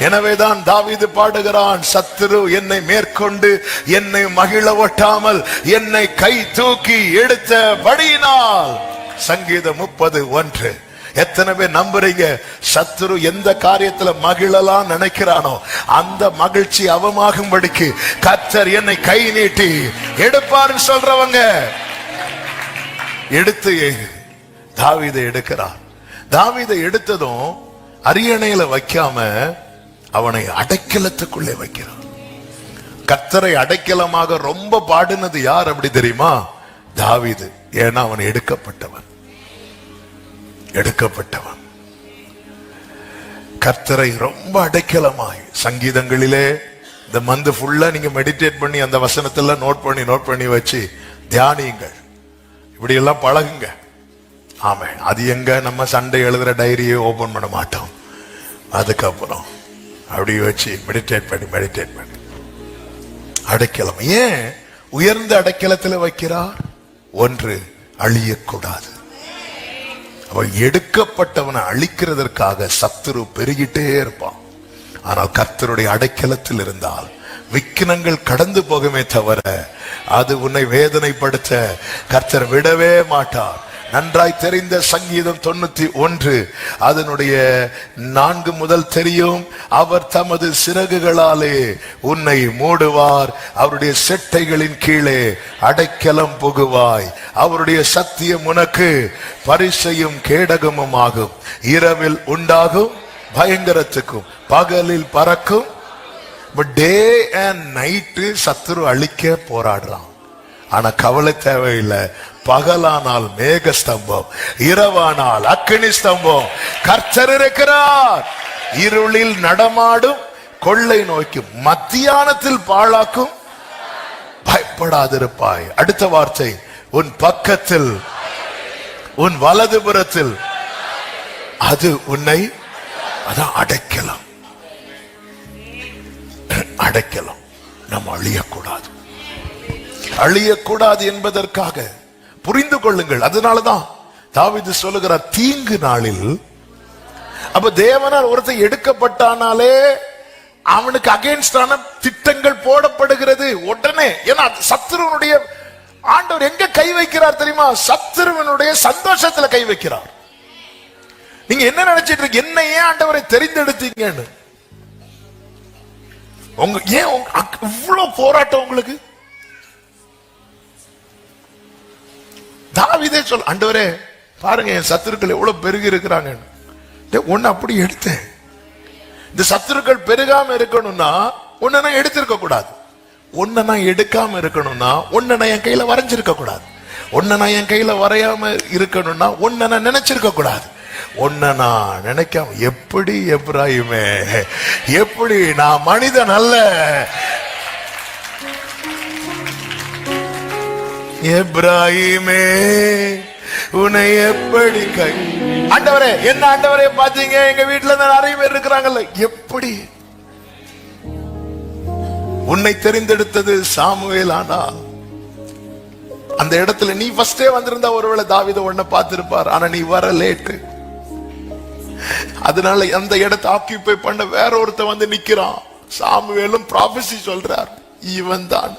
எனவேதான் தாவீது பாடுகிறான், சத்ரு என்னை மேற்கொண்டு என்னை மகிழ ஒட்டாமல் என்னை கை தூக்கி எடுத்தபடியினால். சங்கீதம் 30:1. எத்தனை பேர் நம்புறீங்க? சத்ரு எந்த காரியத்துல மகிழலாம் நினைக்கிறானோ அந்த மகிழ்ச்சி அவமாகும்படிக்கு கர்த்தர் என்னை கை நீட்டி எடுப்பாருன்னு சொல்றவங்க எடுத்து தாவீதை எடுக்கிறார். தாவீதை எடுத்ததும் அரியணையில வைக்காம அவனை அடைக்கலத்துக்குள்ளே வைக்கிறான். கர்த்தரை அடைக்கலமாக ரொம்ப பாடினது யார் அப்படி தெரியுமா? தாவீது. ஏன்னா அவன் எடுக்கப்பட்டவன். கர்த்தரை ரொம்ப அடைக்கலமாய். சங்கீதங்களிலே இந்த மந்த் ஃபுல்லா நீங்க மெடிடேட் பண்ணி அந்த வசனத்துல நோட் பண்ணி வச்சு தியானியுங்கள். இப்படி எல்லாம் பழகுங்க. ஆமென். அது எங்க நம்ம சண்டை எழுதுற டைரியை ஓபன் பண்ண மாட்டோம். அதுக்கப்புறம் அப்படி வச்சு மெடிடேட் பண்ணி அடைக்கலம். ஏன் உயர்ந்த அடைக்கலத்தில் வைக்கிறார்? ஒன்று, அழியக்கூடாது. அவன் எடுக்கப்பட்டவனை அழிக்கிறதற்காக சத்துரு பெருகிட்டே இருப்பான். ஆனால் கர்த்தருடைய அடைக்கலத்தில் இருந்தால் விக்கினங்கள் கடந்து போகுமே தவிர அது உன்னை வேதனைப்படுத்த கர்த்தர் விடவே மாட்டார். நன்றாய் தெரிந்த சங்கீதம் 91 அதனுடைய 4 முதல் தெரியும். அவர் தமது சிறகுகளாலே உன்னை மூடுவார், அவருடைய செட்டைகளின் கீழே அடைக்கலம் புகுவாய். அவருடைய சத்தியம் உனக்கு பரிசையும் கேடகமும் ஆகும். இரவில் உண்டாகும் பயங்கரத்துக்கும் பகலில் பறக்கும். டே அண்ட் நைட்டு சத்துரு அழிக்க போராடுறான். ஆனா கவலை தேவையில்லை. பகலானால் மேக ஸ்தம்பம், இரவானால் அக்கினி ஸ்தம்பம். கர்த்தர் இருக்கிறார். இருளில் நடமாடும் கொள்ளை நோய்க்கும் மத்தியானத்தில் பாழாக்கும் பயப்படாதிருப்பாய். அடுத்த வார்த்தை, உன் பக்கத்தில் உன் வலதுபுறத்தில் அது உன்னை. அதான் அடைக்கலம். நம்ம அழியக்கூடாது என்பதற்காக புரிந்து கொள்ளுங்கள். அதனாலதான் தாவீது சொல்லுகிறார், தீங்கு நாளில். அப்ப தேவனால் ஒருத்தர் எடுக்கப்பட்டானாலே அவனுக்கு அகைன்ஸ்டான திட்டங்கள் போடப்படுகிறது உடனே. ஏன்னா சத்துருவனுடைய ஆண்டவர் எங்க கை வைக்கிறார் தெரியுமா? சத்துருவனுடைய சந்தோஷத்துல கை வைக்கிறார். நீங்க என்ன நினைச்சிட்டு இருக்கீங்க? என்ன ஏன் ஆண்டவரை தெரிந்தெடுத்தீங்கன்னு? ஏன் இவ்வளவு போராட்டம் உங்களுக்கு? தாவீதே சொல், ஆண்டவரே பாருங்க என் சத்துருக்கள் எவ்வளவு பெருகி இருக்கிறாங்க. ஒன்னு அப்படி எடுத்தேன். இந்த சத்துருக்கள் பெருகாம இருக்கணும்னா ஒன்ன நான் எடுத்திருக்க கூடாது. ஒன்ன நான் எடுக்காம இருக்கணும்னா ஒன்ன நான் என் கையில வரைஞ்சிருக்க கூடாது. ஒன்ன நான் என் கையில வரையாம இருக்கணும்னா ஒன்ன நான் நினைச்சிருக்க கூடாது. ஒன்ன நான் நினைக்காம எப்படி எப்ராஹிமே, எப்படி நான் மனிதன் அல்ல. எப்ராஹிமே உன்னை எப்படி கை ஆண்டவரே என்ன ஆண்டவரே பாத்தீங்க எங்க வீட்டுல நிறைய பேர் இருக்கிறாங்கல்ல, எப்படி உன்னை தெரிந்தெடுத்தது சாமுவேல். ஆனா அந்த இடத்துல நீ ஃபர்ஸ்டே வந்திருந்தா ஒருவேளை தாவீது உன்னை பார்த்திருப்பார். ஆனா நீ வர லேட்டு, அதனால அந்த இடத்தை ஆக்கியூபை பண்ண வேற ஒருத்த வந்து நிக்கிறான். சாமுவேலும் ப்ராபசி சொல்றார், இவன் தான்.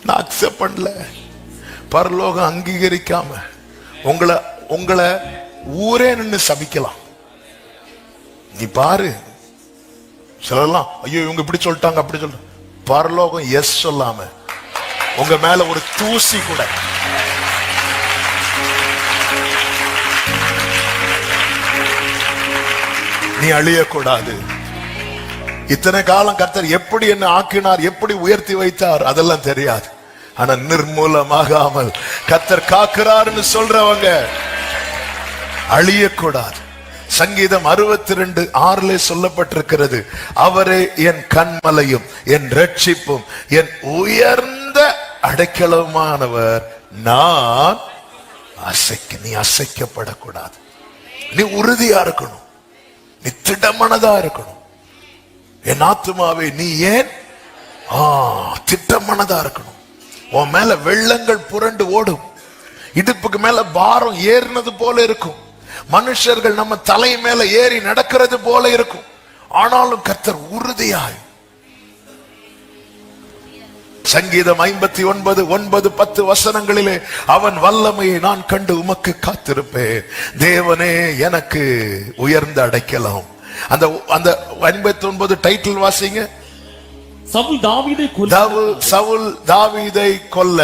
நான் அக்செப்ட் பண்ணல. பரலோகம் அங்கீகரிக்காம உங்களை ஊரே நின்று சபிக்கலாம். நீ பாரு, சொல்லலாம் ஐயோ இவங்க இப்படி சொல்லிட்டாங்க அப்படி சொல்ற. பரலோகம் எஸ் சொல்லாம உங்க மேல ஒரு தூசி கூட நீ அழியக்கூடாது. இத்தனை காலம் கர்த்தர் எப்படி என்ன ஆக்கினார், எப்படி உயர்த்தி வைத்தார் அதெல்லாம் தெரியாது. ஆனா நிர்மூலமாகாமல் கர்த்தர் காக்கிறார்னு சொல்றவங்க அழியக்கூடாது. சங்கீதம் 62:6 சொல்லப்பட்டிருக்கிறது, அவரே என் கன்மலையும் என் ரட்சிப்பும் என் உயர்ந்த அடைக்கலமானவர், நான் நீ அசைக்கப்படக்கூடாது. நீ உறுதியா இருக்கணும், நீ திடமனதா இருக்கணும். என் ஆத்துமாவே நீ ஏன் திட்டமனதா இருக்கணும். உன் மேல வெள்ளங்கள் புரண்டு ஓடும், இடுப்புக்கு மேல பாரம் ஏறினது போல இருக்கும். மனுஷர்கள் நம்ம தலை மேல ஏறி நடக்கிறது போல இருக்கும். ஆனாலும் கர்த்தர் உறுதியாய். சங்கீதம் 59:9-10 வசனங்களிலே அவன் வல்லமையை நான் கண்டு உமக்கு காத்திருப்பேன். தேவனே எனக்கு உயர்ந்த அடைக்கலாம். அந்த 59 டைட்டில் வாசிங்க. சவுல் தாவீதை கொல்ல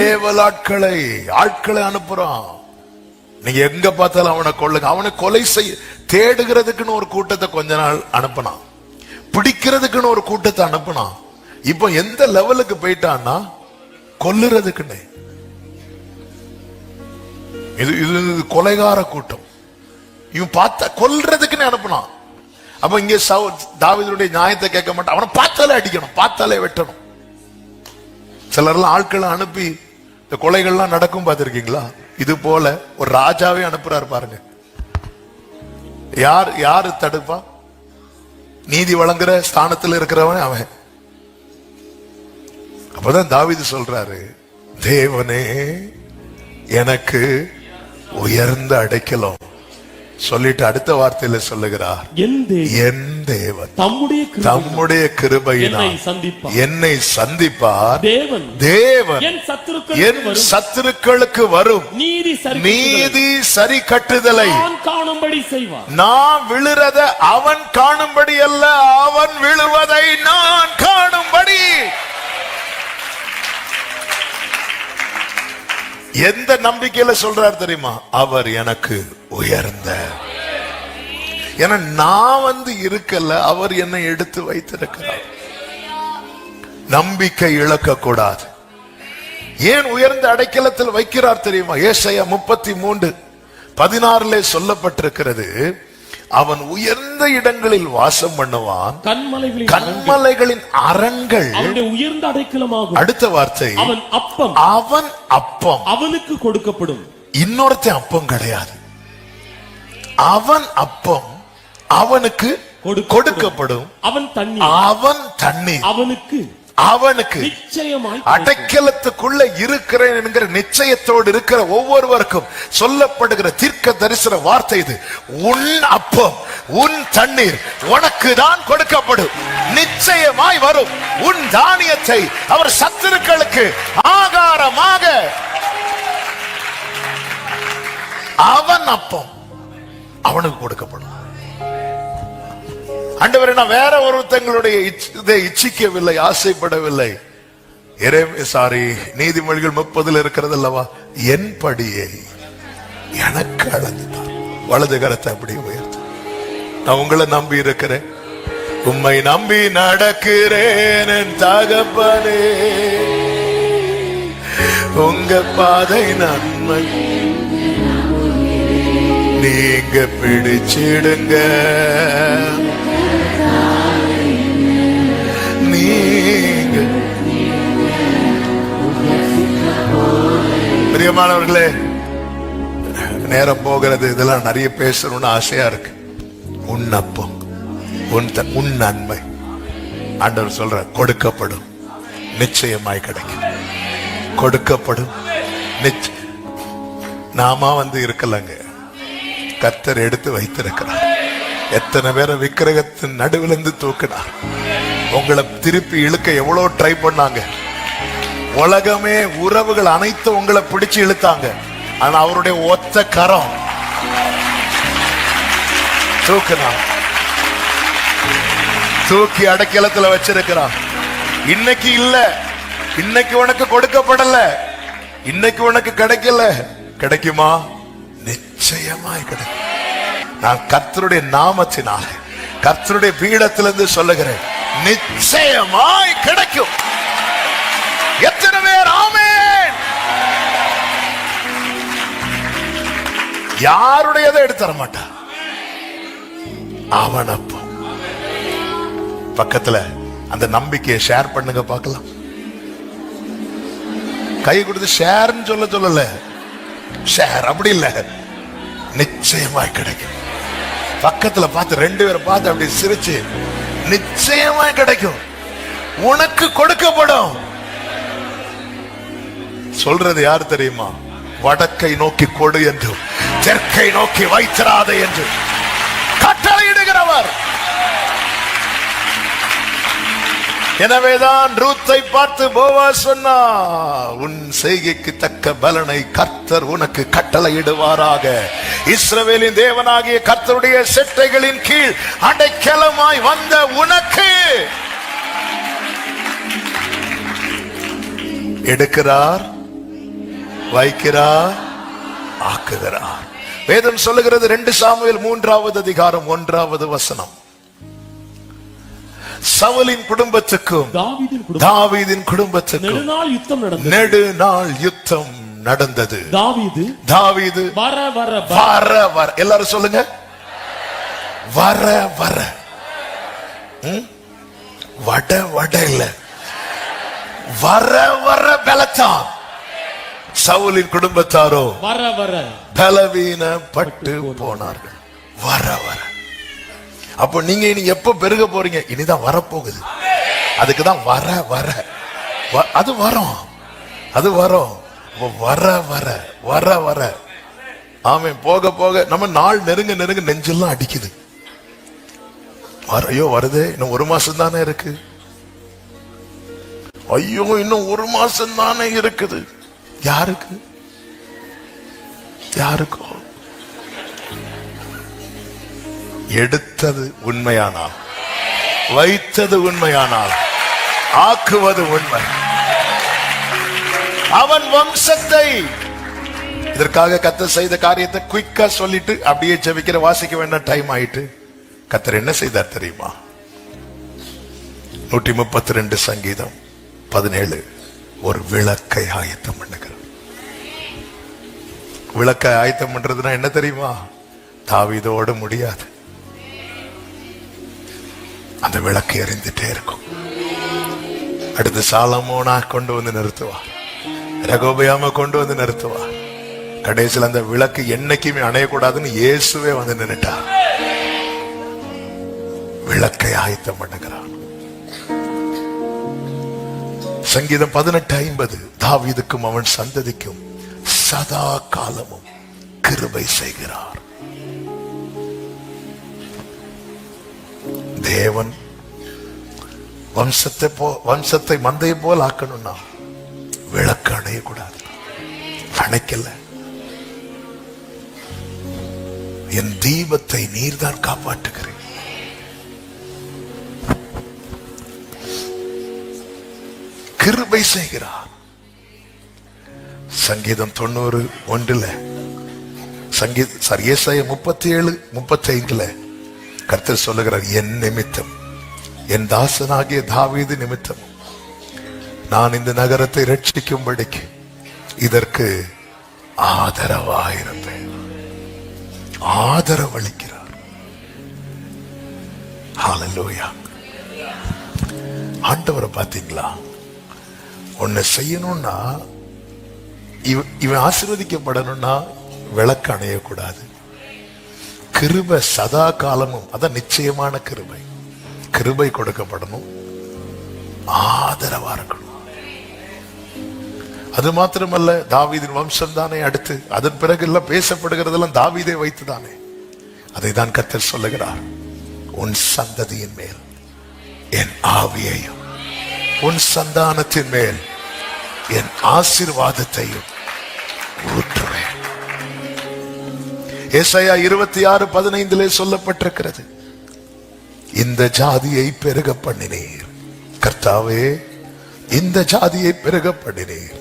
ஏவலாட்களை அனுப்புறான். நீங்க எங்க பார்த்தாலும் அவனை கொல்லுங்க. அவனை கொலை செய்ய தேடுகிறதுக்குன்னு ஒரு கூட்டத்தை கொஞ்ச நாள் அனுப்பினான், பிடிக்கிறதுக்குன்னு ஒரு கூட்டத்தை அனுப்பினான். இப்ப எந்த லெவலுக்கு போயிட்டான்னா கொல்லுறதுக்குன்னு. இது கொலைகார கூட்டம். இவன் பார்த்தா கொல்றதுக்குன்னு அனுப்பினான். அப்ப இங்க தாவீதுடைய நியாயத்தை கேட்க மாட்டான், அவனை பார்த்தாலே அடிக்கணும், பார்த்தாலே வெட்டணும். சிலர்லாம் ஆட்களை அனுப்பி இந்த கொலைகள்லாம் நடக்கும் பார்த்திருக்கீங்களா? இது போல ஒரு ராஜாவே அனுப்புறாரு பாருங்க. யாரு தடுப்பா? நீதி வழங்குற ஸ்தானத்தில் இருக்கிறவன் அவன். அப்பதான் தாவீது சொல்றாரு, தேவனே எனக்கு உயர்ந்த அடைக்கலம் சொல்லிட்டு அடுத்த வார்த்தையில சொல்லுகிறார், என் தேவன் தம்முடைய கிருபையினால் என்னை சந்திப்பார். தேவன் என் சத்துருக்களுக்கு வரும் நீதி சரி கட்டுதலை நான் விழுறத அவன் காணும்படி அல்ல, அவன் விழுவதை நான் காணும்படி. எந்த நம்பிக்கையில சொல்றார் தெரியுமா? அவர் எனக்கு உயர்ந்த. ஏன்னா நான் இருக்கல, அவர் என்னை எடுத்து வைத்திருக்கிறார். நம்பிக்கை இழக்க கூடாது. ஏன் உயர்ந்த அடைக்கலத்தில் வைக்கிறார் தெரியுமா? ஏசாயா 33:16 சொல்லப்பட்டிருக்கிறது, அவன் உயர்ந்த இடங்களில் வாசம் பண்ணுவான், கன்மலைகளின் அரண்கள் உயர்ந்த அடைக்கலமாகும். அடுத்த வார்த்தை, அவன் அப்பம் அவனுக்கு கொடுக்கப்படும். இன்னொருத்தன் அப்பம் கிடையாது, அவன் அப்பம் அவனுக்கு கொடுக்கப்படும். அவன் தண்ணீர் அவனுக்கு நிச்சயமாய். அடைக்கலத்துக்குள்ள இருக்கிறேன் என்கிற நிச்சயத்தோடு இருக்கிற ஒவ்வொருவருக்கும் சொல்லப்படுகிற தீர்க்க தரிசன வார்த்தை இது. உன் அப்பம் உன் தண்ணீர் உனக்கு தான் கொடுக்கப்படும், நிச்சயமாய் வரும். உன் தானியத்தை அவர் சத்துருக்களுக்கு ஆகாரமாக. அவன் அப்பம் அவனுக்கு கொடுக்கப்படும். ஆண்டவரே, நான் வேற ஒருத்தங்களுடைய இதை இச்சிக்கவில்லை, ஆசைப்படவில்லை. நீதிமொழிகள் 30 இருக்கிறது அல்லவா, என் படியை எனக்கு அளந்தார். வலது கரத்தை அப்படி உயர்த்த. நான் உங்களை நம்பி இருக்கிறேன், உம்மை நம்பி நடக்கிறேன் என் தகப்பனே. உங்க பாதை நன்மை நீங்க பிடிச்சிடுங்க. பிரியமானவர்களே, நேரம் போகிறது, இதெல்லாம் நிறைய பேசணும்னு ஆசையா இருக்கு. உன் அப்பம், உன் நன்மை ஆண்டவர் சொல்ற கொடுக்கப்படும், நிச்சயமாய் கிடைக்கும். கொடுக்கப்படும். நாம இருக்கலங்க, கர்த்தர் எடுத்து வைத்திருக்கிறார். எத்தனை பேரை விக்கிரகத்தின் நடுவிலிருந்து தூக்கினார். உங்களை திருப்பி இழுக்க எவ்வளவு ட்ரை பண்ணாங்க. உலகமே, உறவுகள் அனைத்து உங்களை பிடிச்சு இழுத்தாங்க. ஆனா அவருடைய ஒத்த கரம் தூக்கினார், தூக்கி அடைக்கலத்துல வச்சிருக்கிறார். இன்னைக்கு இல்ல, இன்னைக்கு உனக்கு கொடுக்கப்படல, இன்னைக்கு உனக்கு கிடைக்கல, கிடைக்குமா? நிச்சயமாய் கிடைக்கும். நான் கர்த்தருடைய நாமத்தினால, கர்த்தருடைய பீடத்திலிருந்து சொல்லுகிறேன், நிச்சயமாய் கிடைக்கும். எத்தனை பேர் ஆமென்? யாருடையதை எடுத்து தர மாட்டான். அவன் அப்போ பக்கத்துல அந்த நம்பிக்கையை ஷேர் பண்ணுங்க பார்க்கலாம். கை கொடுத்து ஷேர்னு சொல்லல, ஷேர் அப்படி இல்ல, நிச்சயமாய் கிடைக்கும். பக்கத்துல பார்த்து 2 பேரை பார்த்து அப்படி சிரிச்சு, நிச்சயமாய் கிடைக்கும், உனக்கு கொடுக்கப்படும். சொல்றது யார் தெரியுமா? வடக்கை நோக்கி கொடு என்றும் தெற்கை நோக்கி வைத்திராதே என்று கட்டளையிடுகிறவர். எனவேதான் ரூத்தை பார்த்து போவாஸ் சொன்னார், உன் செய்கைக்கு தக்க பலனை கர்த்தர் உனக்கு கட்டளையிடுவாராக. இஸ்ரவேலின் தேவனாகிய கர்த்தருடைய செட்டைகளின் கீழ் அடைக்கலமாய் வந்த உனக்கு எடுக்கிறார், வைக்கிறார், ஆக்குகிறார். வேதம் சொல்லுகிறது 2 சாமுவேல் 3வது அதிகாரம் 1வது வசனம், சவுலின் குடும்பத்துக்கும் தாவீதின் குடும்பத்துக்கும் நெடுநாள் யுத்தம் நடந்தது. தாவீது வர வர, எல்லாரும் சொல்லுங்க, வர வர, வட வட இல்ல, வர வர பலத்தான். சவுலின் குடும்பத்தாரோ வர வர பலவீனப்பட்டு போனார்கள். வர வர. அப்போ நீங்க இனி எப்ப பெருக போறீங்க? இனிதான் வரப்போகுது. அதுக்குதான் வர வர, அது வரும், அது வரும். வர வர வர வர, ஆமென். போக போக நம்ம நாள் நெருங்க நெருங்க நெஞ்செல்லாம் அடிக்குது. ஐயோ வருதே, இன்னும் 1 மாசம் தானே இருக்கு. ஐயோ இன்னும் 1 மாசம் தானே இருக்குது. யாருக்கு? யாருக்கோ? எடுத்தது உண்மையானால், வைத்தது உண்மையானால், ஆக்குவது உண்மை. அவன் வம்சத்தை, இதற்காக கர்த்தர் செய்த காரியத்தை குயிக்கா சொல்லிட்டு அப்படியே ஜெபிக்கிற, வாசிக்க வேண்டாம், டைம் ஆயிட்டு. கர்த்தர் என்ன செய்தார் தெரியுமா? 132 சங்கீதம் 17, ஒரு விளக்கை ஆயத்தம் பண்ணுகிறார். விளக்கை ஆயத்தம் பண்றதுன்னா என்ன தெரியுமா? தாவீதோடு முடியாது, அந்த விளக்கு எரிந்துட்டே இருக்கும். அடுத்து சாலமோனா கொண்டு வந்து நிறுத்துவார், ரெகோபயாம கொண்டு வந்து நிறுத்துவார். கடைசியில் அந்த விளக்கு என்னைக்குமே அணையக்கூடாதுன்னு இயேசுவே வந்து நின்னுட்டார். விளக்கை ஆயத்தம் பண்ணுகிறார். சங்கீதம் 18:50, தாவீதுக்கும் அவன் சந்ததிக்கும் சதா காலமும் கிருபை செய்கிறார். தேவன் வம்சத்தை மந்தையை போல் ஆக்கணும்னா விளக்கு அணையக்கூடாது. அணைக்கல, என் தீபத்தை நீர்தான் காப்பாற்றுகிறேன். கிருபை செய்கிறார். சங்கீதம் 90:1, ஏசாயா 37:35 கர்த்தர் சொல்லுகிறார், என் நிமித்தம், என் தாசனாகிய தாவீது நிமித்தம் நான் இந்த நகரத்தை ரட்சிக்கும்படிக்கு இதற்கு ஆதரவாயிருப்பேன். ஆதரவளிக்கிறார். ஹல்லேலூயா. ஆண்டவரை பாத்தீங்களா? ஒன்னு செய்யணும்னா இவன் ஆசீர்வதிக்கப்படணும்னா விளக்கு அணையக்கூடாது. கிருபை சதா காலமும், அதான் நிச்சயமான கிருபை. கிருபை கொடுக்கப்படணும், ஆதரவா இருக்கணும். அது மாத்திரமல்ல, தாவீதின் வம்சம் தானே அடுத்து. அதன் பிறகு எல்லாம் பேசப்படுகிறதெல்லாம் தாவீதை வைத்துதானே. அதை தான் கர்த்தர் சொல்லுகிறார், உன் சந்ததியின் மேல் என் ஆவியையும் உன் சந்தானத்தின் மேல் என் ஆசீர்வாதத்தையும் ஊற்றுவேன். ஏசாயா 26:15 சொல்லப்பட்டிருக்கிறது, இந்த ஜாதியை பெருக பண்ணினீர். கர்த்தாவே, இந்த ஜாதியை பெருக பண்ணினீர்,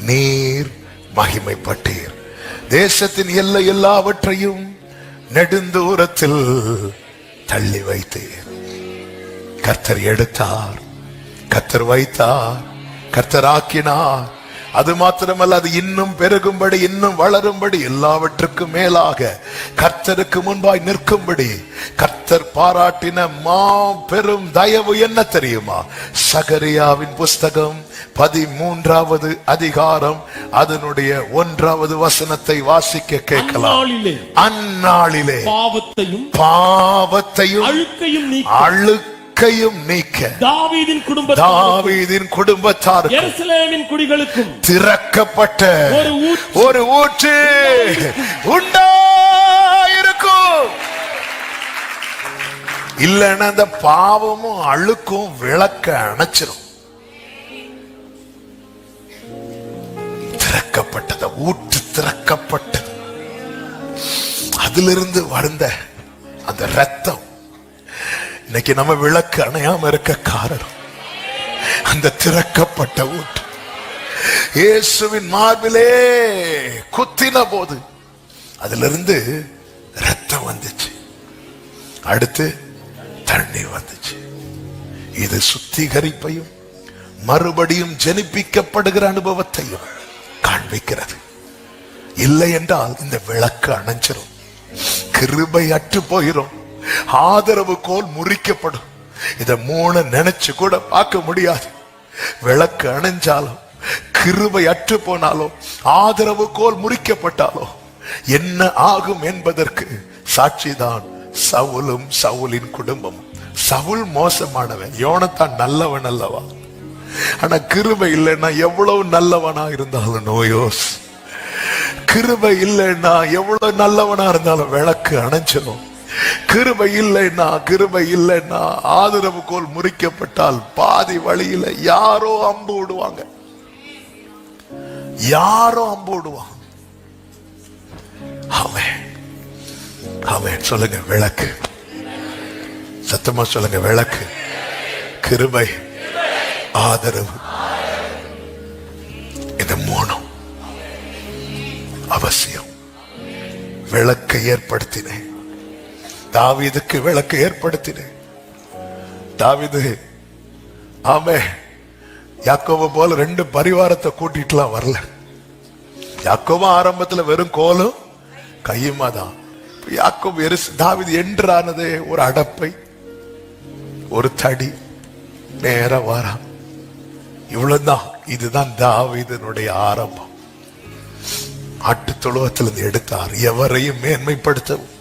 நீர் மகிமைப்பட்டீர். தேசத்தின் எல்லை எல்லாவற்றையும் நெடுந்தூரத்தில் தள்ளி வைத்தீர். கர்த்தர் எடுத்தார், கர்த்தர் வைத்தார், கர்த்தர் ஆக்கினார். அது மாத்திரமல்ல, அது இன்னும் பெருகும்படி, இன்னும் வளரும்படி, எல்லாவற்றுக்கும் மேலாக கர்த்தருக்கு முன்பாய் நிற்கும்படி கர்த்தர் பாராட்டின மாபெரும் தயவு என்ன தெரியுமா? சகரியாவின் புஸ்தகம் 13வது அதிகாரம் அதனுடைய 1வது வசனத்தை வாசிக்க கேட்கலாம். அந்நாளிலே பாவத்தையும் அழுக்கையும் நீக்க தாவீதின் குடும்பத்தார் எருசலேமின் குடிகளுக்கும் திறக்கப்பட்ட ஒரு ஊற்று உண்டாயிருக்கும். இல்லைன்னா அந்த பாவமும் அழுக்கும் விளக்க அணைச்சிரும். திறக்கப்பட்டத ஊற்று திறக்கப்பட்டது. அதிலிருந்து வந்த அந்த ரத்தம் இன்னைக்கு நம்ம விளக்கு அணையாம இருக்க காரணம் அந்த திறக்கப்பட்ட ஊற்று. இயேசுவின் மார்பிலே குத்தின போது அதிலிருந்து ரத்தம் வந்துச்சு, அடுத்து தண்ணீர் வந்துச்சு. இது சுத்திகரிப்பையும் மறுபடியும் ஜெனிப்பிக்கப்படுகிற அனுபவத்தையும் காண்பிக்கிறது. இல்லை என்றால் இந்த விளக்கு அணைஞ்சிரும், கிருபை அற்று போயிரும், ஆதரவு கோல் முறிக்கப்படும். இத 3 நினைச்சு கூட பார்க்க முடியாது. விளக்கு அணைஞ்சாலும், கிருபை அற்று போனாலும், ஆதரவு கோல் முறிக்கப்பட்டாலோ என்ன ஆகும் என்பதற்கு சாட்சிதான் சவுலும் சவுலின் குடும்பம். சவுல் மோசமானவன், யோனத்தான் நல்லவன் அல்லவா? ஆனா கிருபை இல்லைன்னா எவ்வளவு நல்லவனா இருந்தாலும் நோயோஸ். கிருபை இல்லைன்னா எவ்வளவு நல்லவனா இருந்தாலும் விளக்கு அணைஞ்சிடும். கிருபை இல்லைன்னா ஆதரவு கோல் முறிக்கப்பட்டால் பாதி வழியில யாரோ அம்பு விடுவாங்க. ஆமென் சொல்லுங்க. விளக்கு, சத்தமா சொல்லுங்க. விளக்கு, கிருபை, ஆதரவு, இந்த 3 அவசியம். விளக்கை ஏற்படுத்தினேன், தாவீதுக்கு விளக்கு ஏற்படுத்தினேன். தாவீது யாக்கோபு போல 2 பரிவாரத்தை கூட்டிட்டுலாம் வரல. யாக்கோபு ஆரம்பத்துல வெறும் கோலும் கையுமா தான். யாக்கோபு தாவீது என்றானதே ஒரு அடப்பை, ஒரு தடி, நேர வாரம், இவ்வளவுதான். இதுதான் தாவீதனுடைய ஆரம்பம். ஆட்டு தொழுவத்திலிருந்து எடுத்தார். எவரையும் மேன்மைப்படுத்தவும்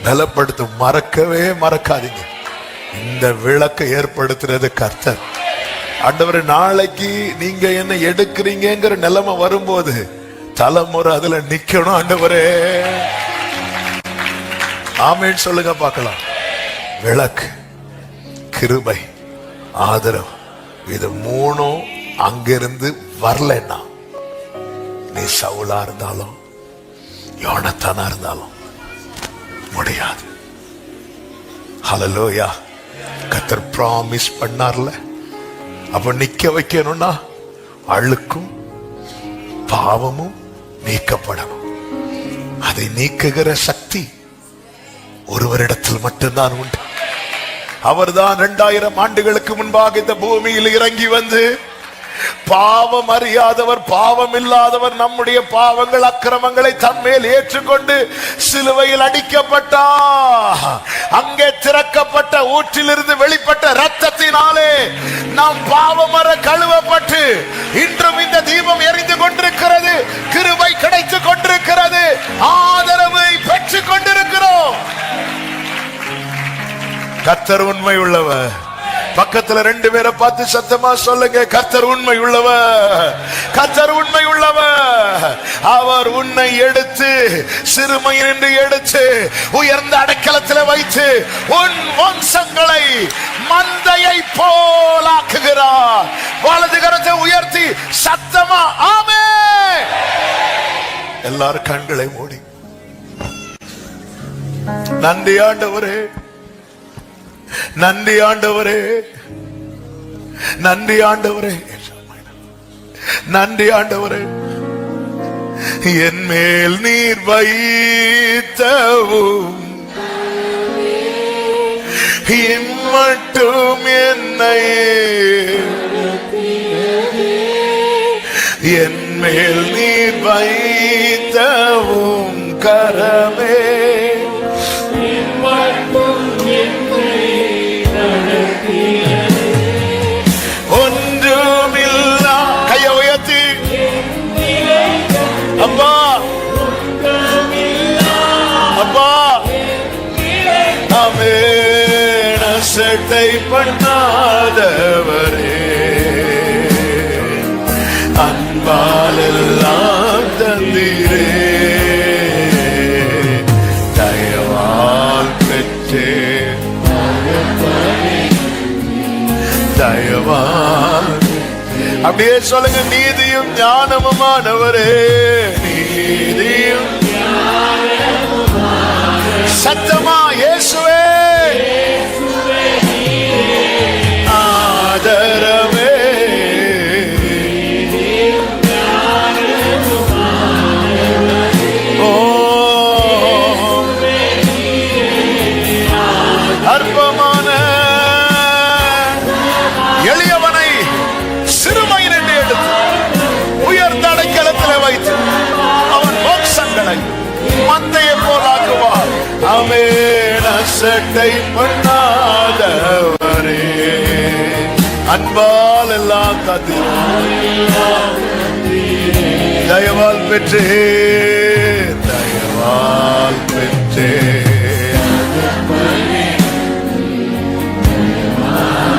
பலப்படுத்தும். மறக்கவே மறக்காதீங்க, இந்த விளக்கை ஏற்படுத்துறது கர்த்தர். ஆண்டவரே, நாளைக்கு நீங்க என்ன எடுக்கிறீங்கிற நிலைமை வரும்போது தலைமுறை அதுல நிக்கணும். ஆண்டவரே ஆமென் சொல்லுங்க பார்க்கலாம். விளக்கு, கிருபை, ஆதரவு, இது 3 அங்கிருந்து வரலன்னா நீ சவுலா இருந்தாலும் யோனத்தானா இருந்தாலும் முடியாது. ஹல்லேலூயா. கர்த்தர் ப்ராமிஸ் பண்ணார்ல, அப்ப நிக்க வைக்கணும்னா அழுக்கும் பாவமும் நீக்கப்படணும். அதை நீக்குகிற சக்தி ஒருவரிடத்தில் மட்டும்தான் உண்டு. அவர்தான் 2000 ஆண்டுகளுக்கு முன்பாக இந்த பூமியில் இறங்கி வந்து பாவம் அறியாதவர், பாவம் இல்லாதவர், நம்முடைய பாவங்கள் அக்கிரமங்களை தன்மேல் ஏற்றுக்கொண்டு சிலுவையில் அடிக்கப்பட்டார். அங்கே திறக்கப்பட்ட ஊற்றிலிருந்து வெளிப்பட்ட இரத்தத்தினாலே நாம் பாவமற கழுவப்பட்டு இன்றும் இந்த தீபம் எரிந்து கொண்டிருக்கிறது. கர்த்தர் உண்மை உள்ளவர். பக்கத்துல 2 பேரை பார்த்து சத்தமா சொல்லுங்க, கர்த்தர் உண்மை உள்ளவர், கர்த்தர் உண்மை உள்ளவர். அவர் உன்னை எடுத்து சிறுமையினின்று எடுத்து உயர்ந்த அடைக்கலத்தில் வைத்து உன் வம்சங்களை மந்தையை போலாக்குகிறார். வலது கரத்தை உயர்த்தி சத்தமா ஆமென். எல்லாரும் கண்களை மூடி நன்றி ஆண்டவரே, நன்றி ஆண்டவரே, நன்றி ஆண்டவரே, நன்றி ஆண்டவரே. என் மேல் நீர் வைத்தவும் இம்மட்டும் என்னை என் மேல் நீர் வைத்தவும் கரமே ஒன்றுமில்லா. கைய உயர்த்தி அப்பா அப்பா அமேன செட்டை பண்ணாதவரே, அன்பாலெல்லாம் தந்தீரே, தயவால் பெற்றே தயவால். அப்படியே சொல்லுங்க, நீதியும் ஞானமுமானவரே, நீதியும் சத்தமா இயேசுவே ஆதரவே, ஓ அற்பமான எளியவனை சிறுமையினின்று எடுத்து உயர்ந்த அடைக்கலத்தில் வைத்து அவன் வம்சங்களை மந்தையை போலாக்குவார். ஆமென். அசட்டை பண்ணாதவரே, அன்பால் எல்லாம் தந்து தயவால் பெற்றே, தயவால் பெற்றே.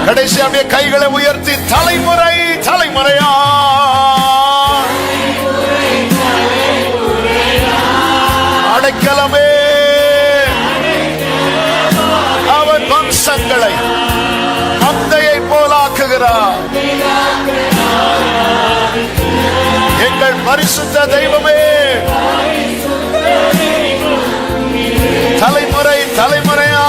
கடைசி அப்படியே கைகளை உயர்த்தி தலைமுறை தலைமுறையா அடைக்கலமே அவன் வம்சங்களை மந்தையை போலாக்குகிறார். எங்கள் பரிசுத்த தெய்வமே, தலைமுறை தலைமுறையா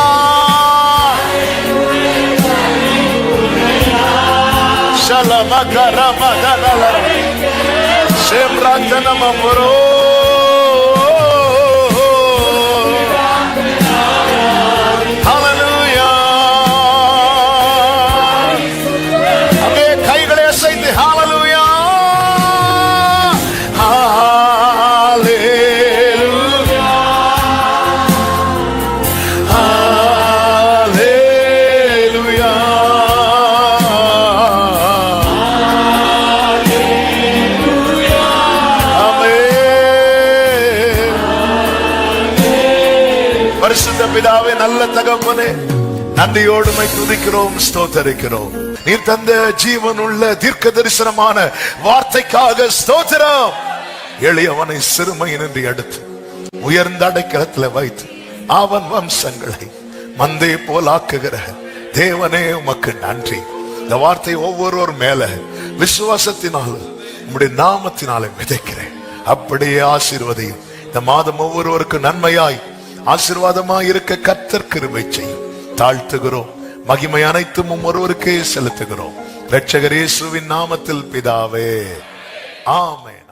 கைகளை அசைத்து ஹalleluya ஹalleluya ஹalleluya. பரிசுத்த பிதாவே, நல்ல தகப்பனே, நன்றியோடு உம்மை துதிக்கிறோம், ஸ்தோத்தரிக்கிறோம். நீர் தந்த ஜீவனுள்ள தீர்க்க தரிசனமான வார்த்தைக்காக ஸ்தோத்திரம். எளியவனை சிறுமையினின்று எடுத்து உயர்ந்த அடைக்கலத்தில் வைத்து அவன் வம்சங்களை மந்தையை போலாக்குகிற தேவனே உமக்கு நன்றி. இந்த வார்த்தை ஒவ்வொருவர் மேல விசுவாசத்தினால உம்முடைய நாமத்தினாலே விதைக்கிறேன். அப்படியே ஆசீர்வதியும். இந்த மாதம் ஒவ்வொருவருக்கு நன்மையாய் ஆசீர்வாதமாய் இருக்க கர்த்தர் கிருபை செய்யும். தாழ்த்துகிறோம். மகிமை அனைத்தும் ஒருவருக்கே செலுத்துகிறோம். இரட்சகர் இயேசுவின் நாமத்தில் பிதாவே, ஆமென்.